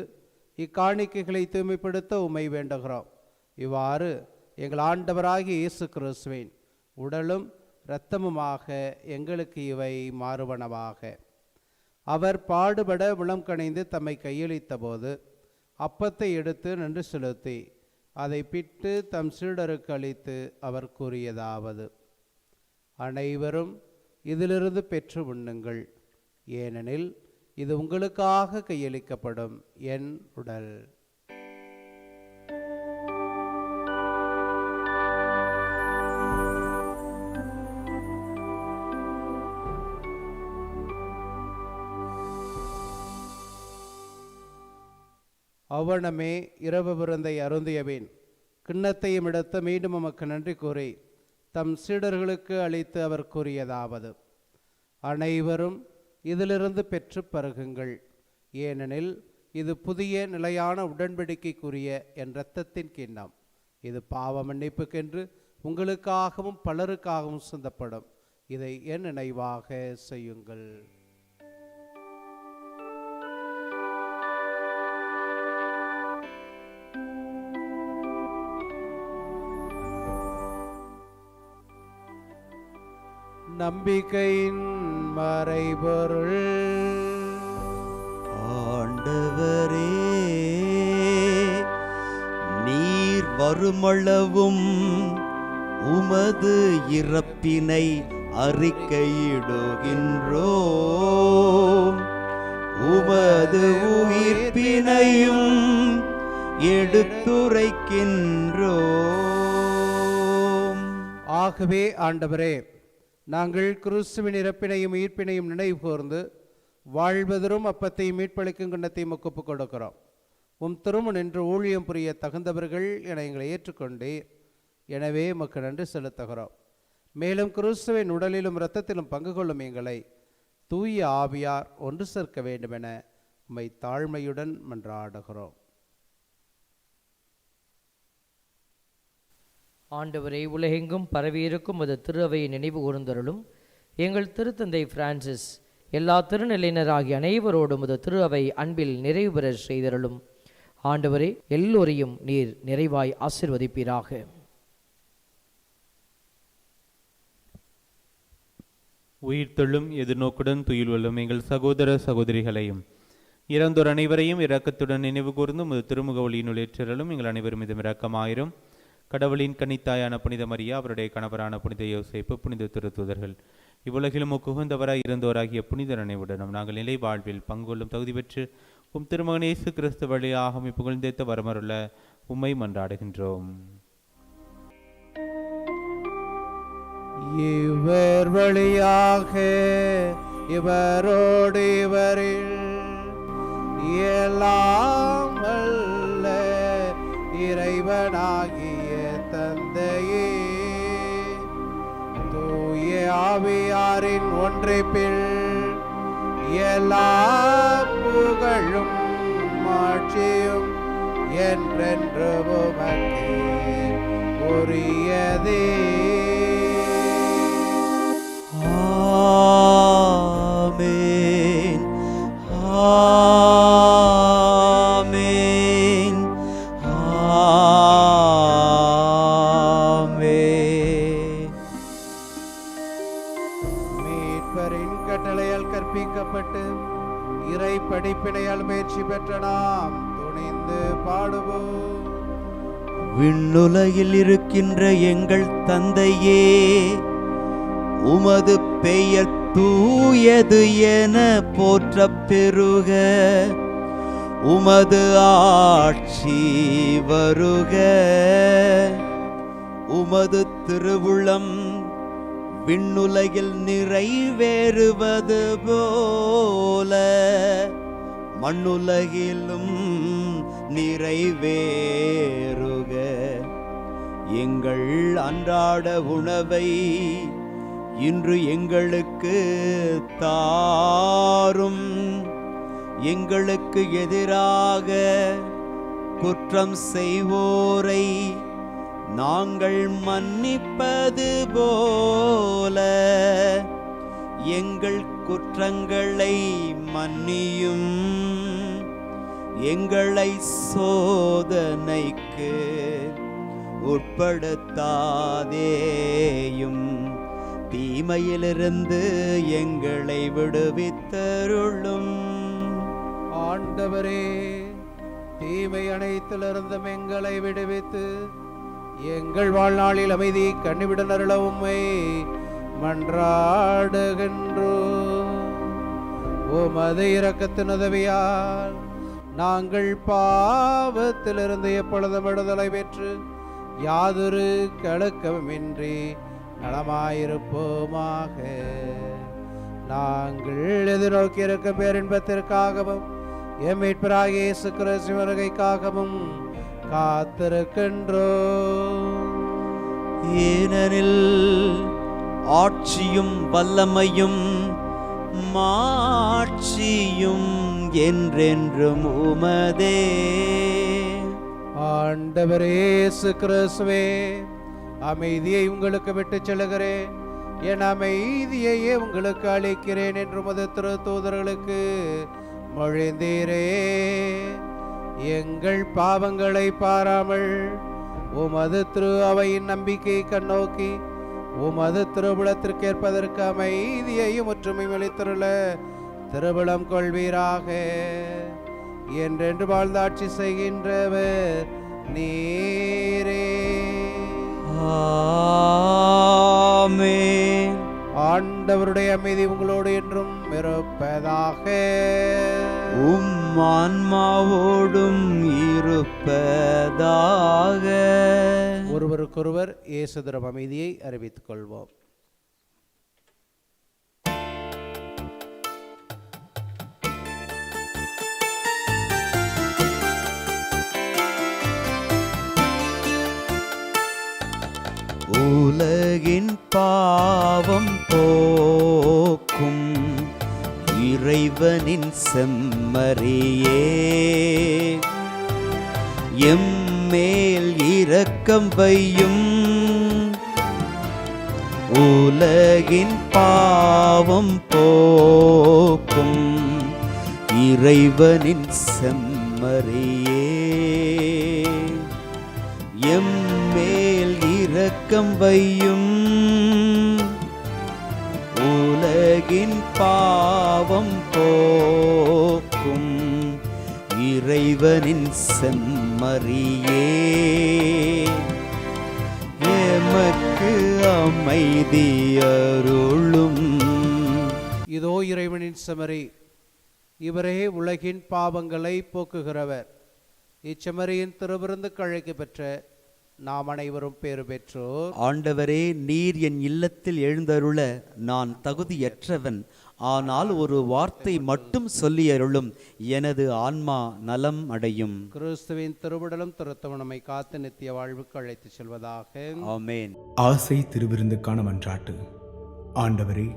இக்காணிக்கைகளை தூய்மைப்படுத்த உம்மை வேண்டுகிறோம். இவ்வாறு எங்கள் ஆண்டவராகிய இயேசு கிறிஸ்துவின் உடலும் இரத்தமுமாக எங்களுக்கு இவை மாறுவனவாக. அவர் பாடுபட உளம் கனிந்து தம்மை கையளித்த போது அப்பத்தை எடுத்து நன்றி செலுத்தி அதை பிட்டு தம் சீடருக்கு அளித்து அவர் கூறியதாவது: அனைவரும் இதிலிருந்து பெற்று உண்ணுங்கள், ஏனெனில் இது உங்களுக்காக கையளிக்கப்படும் என் உடல். அவ்வனமே இரவு விருந்தை அருந்தியபின் கிண்ணத்தையும் எடுத்து மீண்டும் உமக்கு நன்றி கூறி தம் சீடர்களுக்கு அளித்து அவர் கூறியதாவது: அனைவரும் இதிலிருந்து பெற்று பருகுங்கள், ஏனெனில் இது புதிய நிலையான உடன்படிக்கைக்குரிய என் இரத்தத்தின் கிண்ணம். இது பாவ மன்னிப்புக்கென்று உங்களுக்காகவும் பலருக்காகவும் சிந்தப்படும். இதை என் நினைவாக செய்யுங்கள். நம்பிக்கையின் மறைபொருள். ஆண்டவரே, நீர் வருமளவும் உமது இறப்பினை அறிக்கையிடுகின்றோம், உமது உயிர்ப்பினையும் எடுத்துரைக்கின்றோம். ஆகவே ஆண்டவரே, நாங்கள் கிறிஸ்துவின் இறப்பினையும் உயிர்ப்பினையும் நினைவு கூர்ந்து வாழ்வதரும் அப்பத்தையும் மீட்பளிக்கும் கிண்ணத்தையும் ஒப்புக் கொடுக்கிறோம். உம் திருமுன் நின்று ஊழியம் புரிய தகுந்தவர்கள் என எங்களை ஏற்றுக்கொண்டீர். எனவே உமக்கு நன்றி செலுத்துகிறோம். மேலும் கிறிஸ்துவின் உடலிலும் இரத்தத்திலும் பங்கு கொள்ளும் எங்களை தூய ஆவியார் ஒன்று சேர்க்க வேண்டுமென உம்மை தாழ்மையுடன் மன்றாடுகிறோம். ஆண்டவரை, உலகெங்கும் பரவியிருக்கும் அது திரு அவையை நினைவு கூர்ந்தருளும். எங்கள் திருத்தந்தை பிரான்சிஸ் எல்லா திருநிலையினராகிய அனைவரோடும் அது திரு அவை அன்பில் நிறைவு பெற செய்தருளும். ஆண்டவரே, எல்லோரையும் நீர் நிறைவாய் ஆசிர்வதிப்பீராக. உயிர்த்தெழும் எதிர்நோக்குடன் துயில் கொள்ளும் எங்கள் சகோதர சகோதரிகளையும் இறந்தோர் அனைவரையும் இரக்கத்துடன் நினைவு கூர்ந்து உமது திருமுக ஒளியினுள் ஏற்றலும் எங்கள் அனைவரும் மீதும் இரக்கமாயிரும். கடவுளின் கன்னித்தாயான புனித மரியா, அவருடைய கணவரான புனித யோசேப்பு, புனித திருத்தூதர்கள், இவ்வுலகிலும் உகுந்தவராய் இருந்தோராகிய புனிதர் அனைவருடனும் நாங்கள் நிலை வாழ்வில் பங்கொள்ளும் தகுதி பெற்று உம் திருமகன் இயேசு கிறிஸ்து வழியாக புகழ்ந்தேத்த வரமருள உம்மை மன்றாடுகின்றோம். இவர் வழியாக இவரோடு இவரில் எல்லாம் வல்ல இறைவனாகிய தந்தையே, தூய ஆவியாரின் ஒன்றிப்பில் எல்லா புகழும் மாட்சியும் என்றென்று உமக்கே உரியதே. ஆமென், ஆமென், ஆமென். மீட்பரின் கட்டளையால் கற்பிக்கப்பட்டு இறை படிப்பினையால் முயற்சி பெற்ற நாம் துணிந்து பாடுவோம். விண்ணுலகில் இருக்கின்ற எங்கள் தந்தையே, உமது பெயர் தூயது என போற்றப் பெறுக, உமது ஆட்சி வருக, உமது திருவுளம் விண்ணுலகில் நிறைவேறுவது போல மண்ணுலகிலும் நிறைவேறுக. எங்கள் அன்றாட உணவை இன்று எங்களுக்கு தாரும். எங்களுக்கு எதிராக குற்றம் செய்வோரை நாங்கள் மன்னிப்பது போல எங்கள் குற்றங்களை மன்னியும். எங்களை சோதனைக்கு உட்படுத்தாதேயும், தீமையிலிருந்து எங்களை விடுவித்தருளும். ஆண்டவரே, தீமை அனைத்திலிருந்தும் எங்களை விடுவித்து எங்கள் வாழ்நாளில் அமைதி கண்ணிவிட அருள உம்மை மன்றாடுகின்றோம். உமது இரக்கத்தின் உதவியால் நாங்கள் பாவத்திலிருந்து எப்பொழுதும் விடுதலை பெற்று யாதொரு கலக்கமின்றி நலமாயிருப்போமாக. நாங்கள் எதிர்நோக்கி இருக்கும் பேரின்பத்திற்காகவும் எம் மீட்பராகிய இயேசு கிறிஸ்துவின் வருகைக்காகவும் காத்திருக்கின்றோம். ஏனெனில் ஆட்சியும் வல்லமையும் மாட்சியும் என்றென்றும் உமதே. ஆண்டவரே இயேசு கிறிஸ்துவே, அமைதியை உங்களுக்கு விட்டுச் செல்கிறேன், என் அமைதியையே உங்களுக்கு அளிக்கிறேன் என்று உமது திரு தூதர்களுக்கு மொழிந்தீரே. எங்கள் பாவங்களை பாராமல் உமது திரு அவையின் நம்பிக்கை கண்ணோக்கி உமது திருவிழத்திற்கேற்பதற்கு அமைதியையும் ஒற்றுமையும் அளித்துள்ள திருவிழம் கொள்வீராக. என்றென்று வாழ்ந்தாட்சி செய்கின்றவர் நீரே. ஆமென். ஆண்டவருடைய அமைதி உங்களோடு என்றும் இருப்பதாக. உம் ஆன்மாவோடும் இருப்பதாக. ஒருவருக்கொருவர் இயேசு தரும் அமைதியை அறிவித்துக் கொள்வோம். உலகின் பாவம் போக்கும் இறைவனின் செம்மறியே, எம்மேல் இரக்கம் வையும். உலகின் பாவம் போக்கும் இறைவனின் செம்மறியே, எம்மேல் இரக்கம் வையும். உலகின் பாவம் போக்கும் இறைவனின் செம்மறியே, எமக்கு அமைதி அருளும். இதோ இறைவனின் செம்மறி, இவரே உலகின் பாவங்களை போக்குகிறவர். இச்செம்மறியின் திருவிருந்துக்கு அழைக்க பெற்ற நாம் அனைவரும் பேறு பெற்றோர். ஆண்டவரே, நீர் என் இல்லத்தில் எழுந்தருள நான் தகுதியற்றவன். ஆனால் ஒரு வார்த்தை மட்டும் சொல்லி அருளும், எனது ஆன்மா நலம் அடையும். கிறிஸ்துவின் திருவுடலும் திருத்தமும் நம்மை காத்து நித்திய வாழ்வுக்கு அழைத்து செல்வதாக. ஆமென். ஆசை திருவிருந்துக்கான மன்றாட்டு. ஆண்டவரே,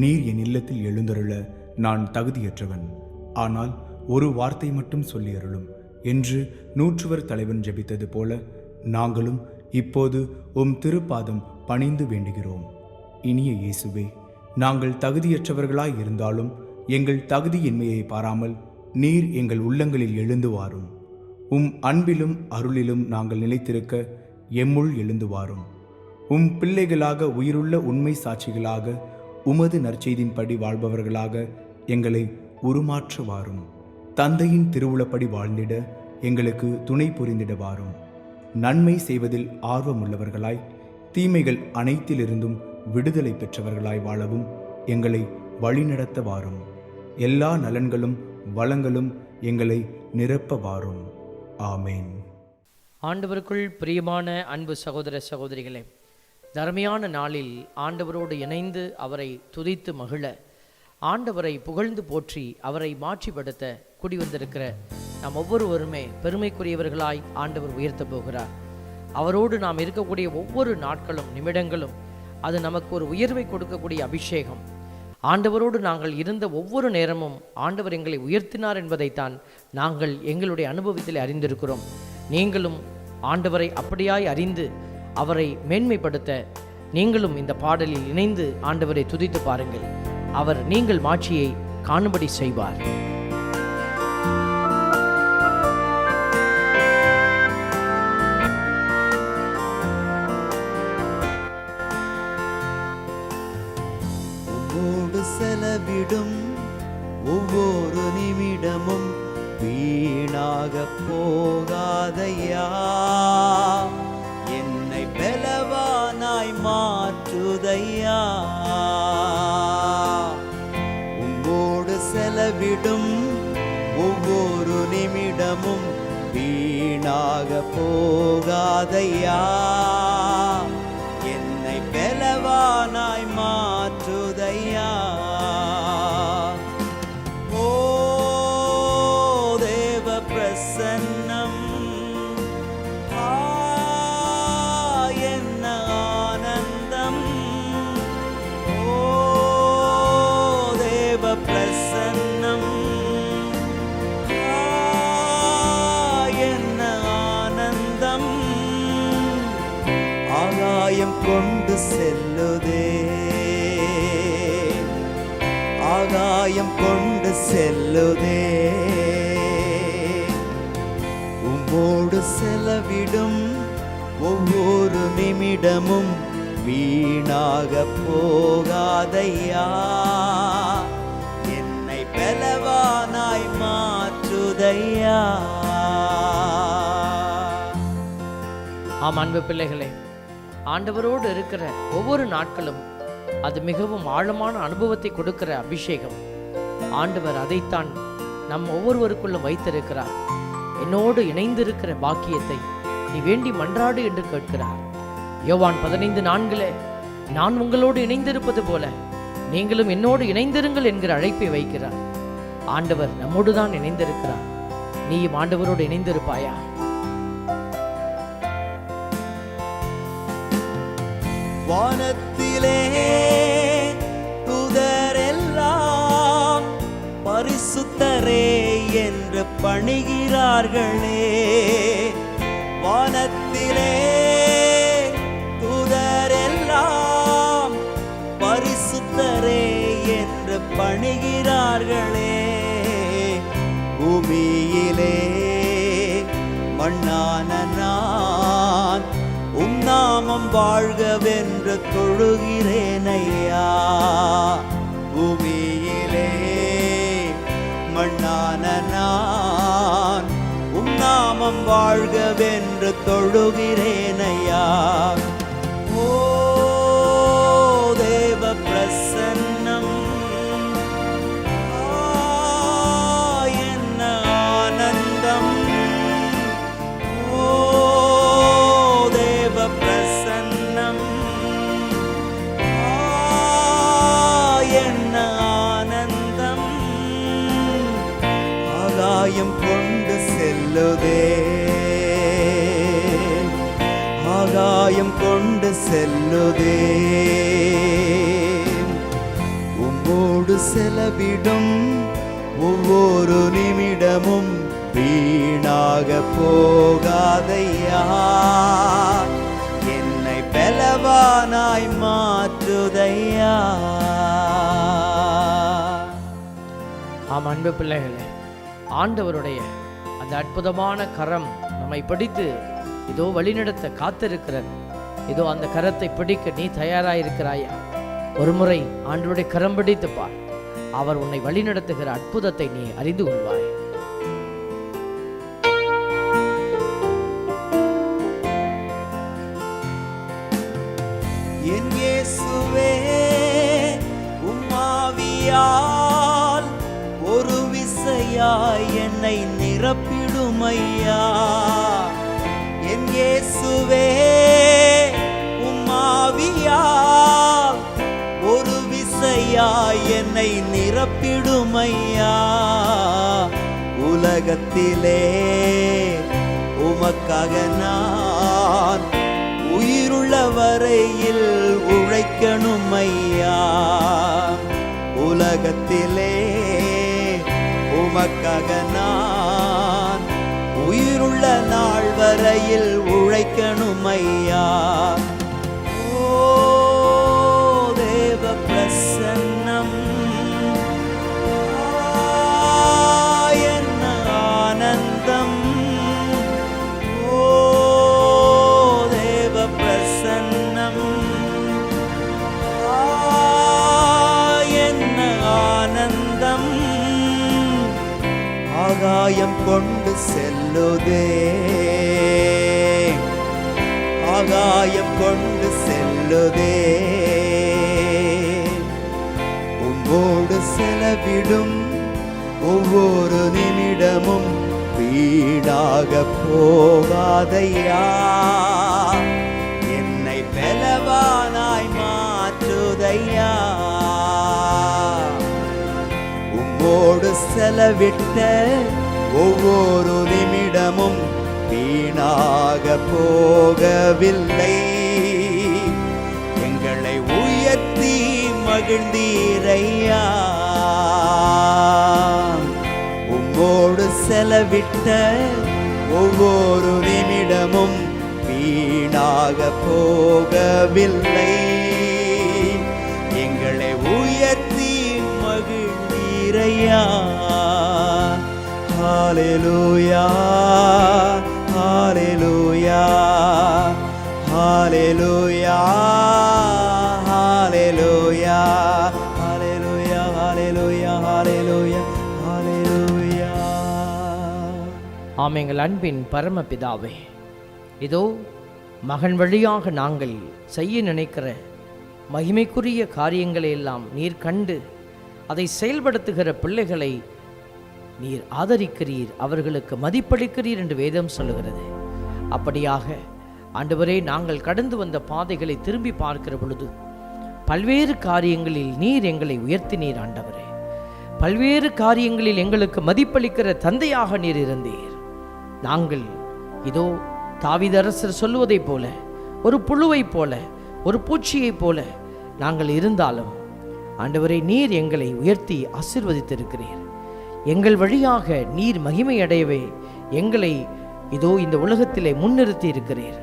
நீர் என் இல்லத்தில் எழுந்தருள நான் தகுதியற்றவன். ஆனால் ஒரு வார்த்தை மட்டும் சொல்லி அருளும் என்று நூற்றுவர் தலைவன் ஜெபித்தது போல நாங்களும் இப்போது உம் திருப்பாதம் பணிந்து வேண்டுகிறோம். இனிய இயேசுவே, நாங்கள் தகுதியற்றவர்களாய் இருந்தாலும் எங்கள் தகுதியின்மையை பாராமல் நீர் எங்கள் உள்ளங்களில் எழுந்து வாரும். உம் அன்பிலும் அருளிலும் நாங்கள் நிலைத்திருக்க எம்முள் எழுந்து வாரும். உம் பிள்ளைகளாக உயிருள்ள உண்மை சாட்சிகளாக உமது நற்செய்தின்படி வாழ்பவர்களாக எங்களை உருமாற்ற வாரும். தந்தையின் திருவுளப்படி வாழ்ந்திட எங்களுக்கு துணை புரிந்திட வாரும். நன்மை செய்வதில் ஆர்வமுள்ளவர்களாய் தீமைகள் அனைத்திலிருந்தும் விடுதலை பெற்றவர்களாய் வாழவும் எங்களை வழிநடத்த வாரும். எல்லா நலன்களும் வளங்களும் எங்களை நிரப்ப வாரும். ஆமேன். ஆண்டவருக்குள் பிரியமான அன்பு சகோதர சகோதரிகளே, தர்மையான நாளில் ஆண்டவரோடு இணைந்து அவரை துதித்து மகிழ, ஆண்டவரை புகழ்ந்து போற்றி அவரை மாட்சிப்படுத்த கூடி வந்திருக்கிற நாம் ஒவ்வொருவருமே பெருமைக்குரியவர்களாய் ஆண்டவர் உயர்த்த போகிறார். அவரோடு நாம் இருக்கக்கூடிய ஒவ்வொரு நாட்களும் நிமிடங்களும் அது நமக்கு ஒரு உயர்வை கொடுக்கக்கூடிய அபிஷேகம். ஆண்டவரோடு நாங்கள் இருந்த ஒவ்வொரு நேரமும் ஆண்டவர் எங்களை உயர்த்தினார் என்பதைத்தான் நாங்கள் எங்களுடைய அனுபவத்தில் அறிந்திருக்கிறோம். நீங்களும் ஆண்டவரை அப்படியாய் அறிந்து அவரை மேன்மைப்படுத்த நீங்களும் இந்த பாடலில் இணைந்து ஆண்டவரை துதித்து பாருங்கள். அவர் நீங்கள் மாட்சியை காணும்படி செய்வார். செலவிடும் ஒவ்வொரு நிமிடமும் வீணாக போகாதையா, என்னை பலவானாய் மாற்றுதையா. உம்மோடு செலவிடும் ஒவ்வொரு நிமிடமும் வீணாக போகாதையா, என்னை பலவானாய் மாற்றுதையா. ஓ தேவ பிரசன்னம், என்ன ஆனந்தம். ஓ தேவ பிரசன்னம், என்ன ஆனந்தம். ஆகாயம் கொண்டு செல்லுதே, ஆகாயம் கொண்டு செல்லுதே. உம்மோடு செலவிடும் ஒவ்வொரு நிமிடமும் வீணாக போகாதையா, என்னை பலவானாய் மாற்றுதையா. ஆம் அன்பு பிள்ளைகளே, ஆண்டவரோடு இருக்கிற ஒவ்வொரு நாட்களும் அது மிகவும் ஆழமான அனுபவத்தை கொடுக்கிற அபிஷேகம். ஆண்டவர் அதைத்தான் நம் ஒவ்வொருவருக்குள்ளும் வைத்திருக்கிறார். என்னோடு இணைந்திருக்கிற பாக்கியத்தை நீ வேண்டி மன்றாடு என்று கேட்கிறார். யோவான் 15:4 நான் உங்களோடு இணைந்திருப்பது போல நீங்களும் என்னோடு இணைந்திருங்கள் என்கிற அழைப்பை வைக்கிறார். ஆண்டவர் நம்மோடு தான் இணைந்திருக்கிறார். நீயும் ஆண்டவரோடு இணைந்திருப்பாயா? வானத்திலே தூதரெல்லாம் பரிசுத்தரே என்று பணிகிறார்களே. வானத்திலே தூதரெல்லாம் பரிசுத்தரே என்று பணிகிறார்களே. பூமியிலே மண்ணான நான் உம் நாமம் வாழ்கவென்று தொழுகிறேன் ஐயா. பூமியிலே மண்ணான நான் உம் நாமம் வாழ்கவென்று தொழுகிறேன் ஐயா. ஓ தேவ பிரசன்னம், என்ன ஆனந்தம். ஓ தேவ பிரசன்னம், என்ன ஆனந்தம். ஆகாயம் கொண்டு செல்லுதே, ஆகாயம் கொண்டு செல்லுதே. உம்மோடு செலவிடும் ஒவ்வொரு நிமிடமும் வீணாக போகாதையா, என்னை பலவானாய் மாற்றுதையா. ஆம் அன்பு பிள்ளைகளே, ஆண்டவருடைய அந்த அற்புதமான கரம் நம்மை பிடித்து இதோ வழிநடத்த காத்திருக்கிறது. இதோ அந்த கரத்தை பிடிக்க நீ தயாராயிருக்கிறாயா? ஒரு முறை ஆண்டவருடைய கரம் பிடித்து பார். அவர் உன்னை வழிநடத்துகிற அற்புதத்தை நீ அறிந்து கொள்வாய். என் இயேசுவே உம்மாவியால் ஒரு விசையாய் என்னை நிரப்பிடுமையா. என் இயேசுவே உம்மாவியால் கிருபையாய் என்னை நிரப்பிடுமையா. உலகத்திலே உமக்காக நான் உயிருள்ள வரையில் உழைக்கணுமையா. உலகத்திலே உமக்காக நான் உயிருள்ள நாள் வரையில் உழைக்கணுமையா. ஓ தேவ பிரசன்னம் என்ன ஆனந்தம். ஓ தேவ பிரசன்னம் என்ன ஆனந்தம். ஆகாயம் கொண்டு செல்லுதே, ஆகாயம் கொண்டு செல்லுதே. உம்மோடு செலவிடும் ஒவ்வொரு நிமிடமும் வீணாக போகாதையா. என்னை பலவானாய் மாற்றுதையா. உம்மோடு செலவிட்ட ஒவ்வொரு நிமிடமும் வீணாக போகவில்லை. எங்களை உயர்த்தி மகிழ்ந்தீரையா. உம்மோடு செலவிட்ட ஒவ்வொரு நிமிடமும் வீணாக போகவில்லை. எங்களை உயர்த்தி மகிழ்ந்தீரையா. ஹalleluya ஹalleluya ஹalleluya ஹalleluya ஹalleluya ஹalleluya ஹalleluya ஹalleluya. ஆம், எங்கள் அன்பின் பரமபிதாவே, இதோ மகன் வழியாக நாங்கள் செய்ய நினைக்கிற மகிமைக்குரிய காரியங்களை எல்லாம் நீர் கண்டு அதை செயல்படுத்துகிற பிள்ளைகளை நீர் ஆதரிக்கிறீர், அவர்களுக்கு மதிப்பளிக்கிறீர் என்று வேதம் சொல்லுகிறது. அப்படியாக ஆண்டவரே, நாங்கள் கடந்து வந்த பாதைகளை திரும்பி பார்க்கிற பொழுது பல்வேறு காரியங்களில் நீர் எங்களை உயர்த்தினீர். ஆண்டவரே, பல்வேறு காரியங்களில் எங்களுக்கு மதிப்பளிக்கிற தந்தையாக நீர் இருந்தீர். நாங்கள் இதோ தாவீது அரசர் சொல்லுவதைப் போல, ஒரு புழுவைப் போல, ஒரு பூச்சியைப் போல நாங்கள் இருந்தாலும் ஆண்டவரே, நீர் எங்களை உயர்த்தி ஆசீர்வதித்திருக்கிறீர். எங்கள் வழியாக நீர் மகிமை அடையவே எங்களை இதோ இந்த உலகத்திலே முன்னிறுத்தி இருக்கிறீர்.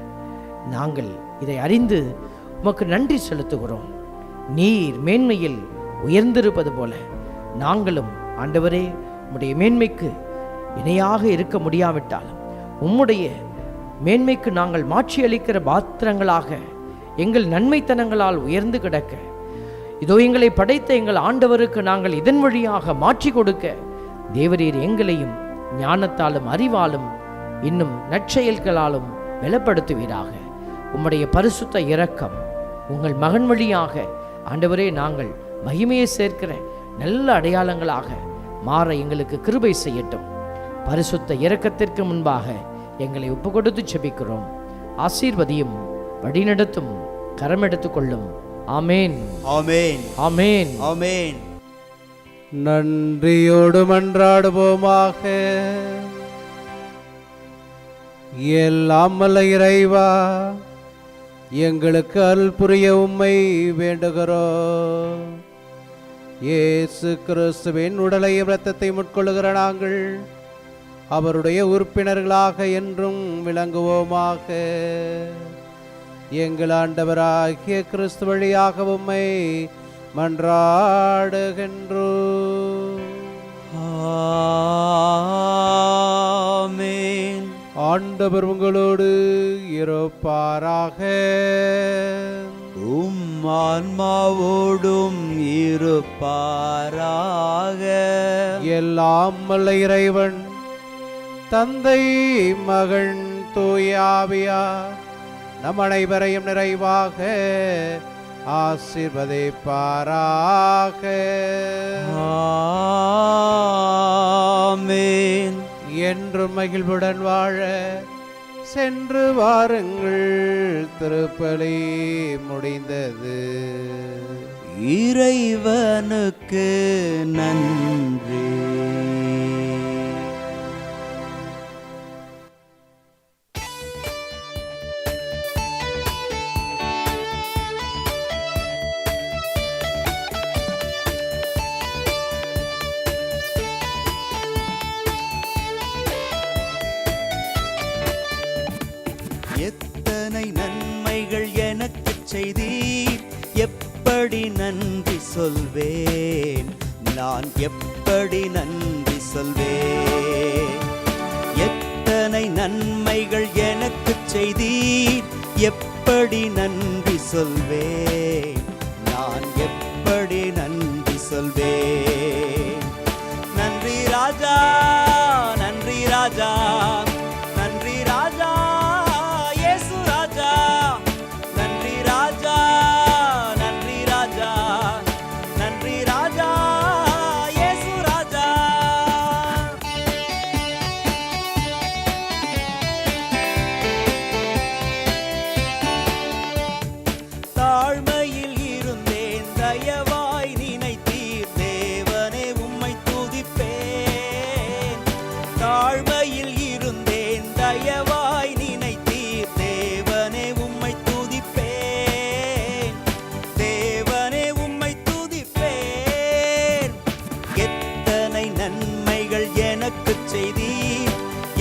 நாங்கள் இதை அறிந்து உமக்கு நன்றி செலுத்துகிறோம். நீர் மேன்மையில் உயர்ந்திருப்பது போல நாங்களும் ஆண்டவரே உம்முடைய மேன்மைக்கு இணையாக இருக்க முடியாவிட்டாலும் உம்முடைய மேன்மைக்கு நாங்கள் மாற்றி அளிக்கிற பாத்திரங்களாக எங்கள் நன்மைத்தனங்களால் உயர்ந்து கிடக்க, இதோ எங்களை படைத்த எங்கள் ஆண்டவருக்கு நாங்கள் இதன் வழியாக மாற்றி கொடுக்க தேவரீர் எங்களையும் ஞானத்தாலும் அறிவாலும் இன்னும் நற்செயல்களாலும் பலப்படுத்துவீராக. உம்முடைய பரிசுத்த இரக்கம் உங்கள் மகன் வழியாக ஆண்டவரே நாங்கள் மகிமையை சேர்க்கிற நல்ல அடையாளங்களாக மாற எங்களுக்கு கிருபை செய்யட்டும். பரிசுத்த இரக்கத்திற்கு முன்பாக எங்களை ஒப்பு கொடுத்து செபிக்கிறோம். ஆசீர்வதியும், வழிநடத்தும், கரமெடுத்துக் கொள்ளும். ஆமேன், ஆமேன், ஆமேன், ஆமேன். நன்றியோடு மன்றாடுவோமாக. எல்லாம் வல்ல இறைவா, எங்களுக்கு அருள் புரிய உம்மை வேண்டுகிறோம். இயேசு கிறிஸ்துவின் உடலையும் இரத்தத்தையும் உட்கொள்ளுகிற நாங்கள் அவருடைய உறுப்பினர்களாக என்றும் விளங்குவோமாக. எங்கள் ஆண்டவராகிய கிறிஸ்து வழியாக உம்மை மன்றாடுகின்றோம். ஆமென். ஆண்டவர் உங்களோடு இருப்பாராக. உம் ஆன்மாவோடும் இருப்பாராக. எல்லாம் வல்ல இறைவன் தந்தை, மகன், தூய ஆவியார் நம் அனைவரையும் நிறைவாக ஆசீர்வதிப்பாராக. ஆமென். என்றும் மகிழ்வுடன் வாழ சென்று வாருங்கள். திருப்பலி முடிந்தது. இறைவனுக்கு நன்றி. எத்தனை நன்மைகள் எனக்கு செய்தீர், எப்படி நன்றி சொல்வேன், நான் எப்படி நன்றி சொல்வேன். எத்தனை நன்மைகள் எனக்கு செய்தீர், எப்படி நன்றி சொல்வேன், நான் எப்படி நன்றி சொல்வேன். நன்றி ராஜா, நன்றி ராஜா, நன்றி ராஜா, இயேசு ராஜா, நன்றி ராஜா, நன்றி ராஜா, நன்றி ராஜா, இயேசு ராஜா. தாழ்மையில் இருந்தேன், தயவாய் நினைத்தீர், தேவனே உம்மை துதிப்பேன். தாழ்மையில் இருந்தேன், தயவாய் நினைத்தீர், தேவனே உம்மை துதிப்பேன், தேவனே உம்மை துதிப்பேன். எத்தனை நன்மைகள் எனக்கு செய்தீர்,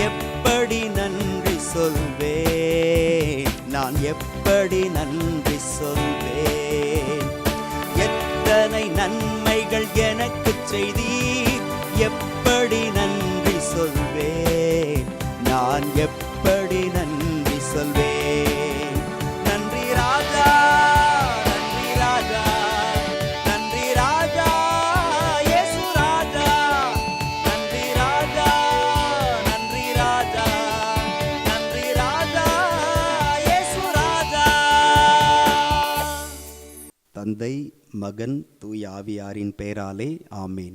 எப்படி நன்றி சொல்வேன், நான் எப்படி நன்றி சொல்வேன். எத்தனை நன்மைகள் எனக்கு செய்தீர், எப்படி நன்றி சொல்வேன், நான் எப்படி நன்றி சொல்வேன். நன்றி ராஜா, நன்றி ராஜா, நன்றி ராஜா, இயேசு ராஜா, நன்றி ராஜா, நன்றி ராஜா, நன்றி ராஜா, இயேசு ராஜா. தந்தை, மகன், தூய ஆவியாரின் பெயராலே ஆமேன்.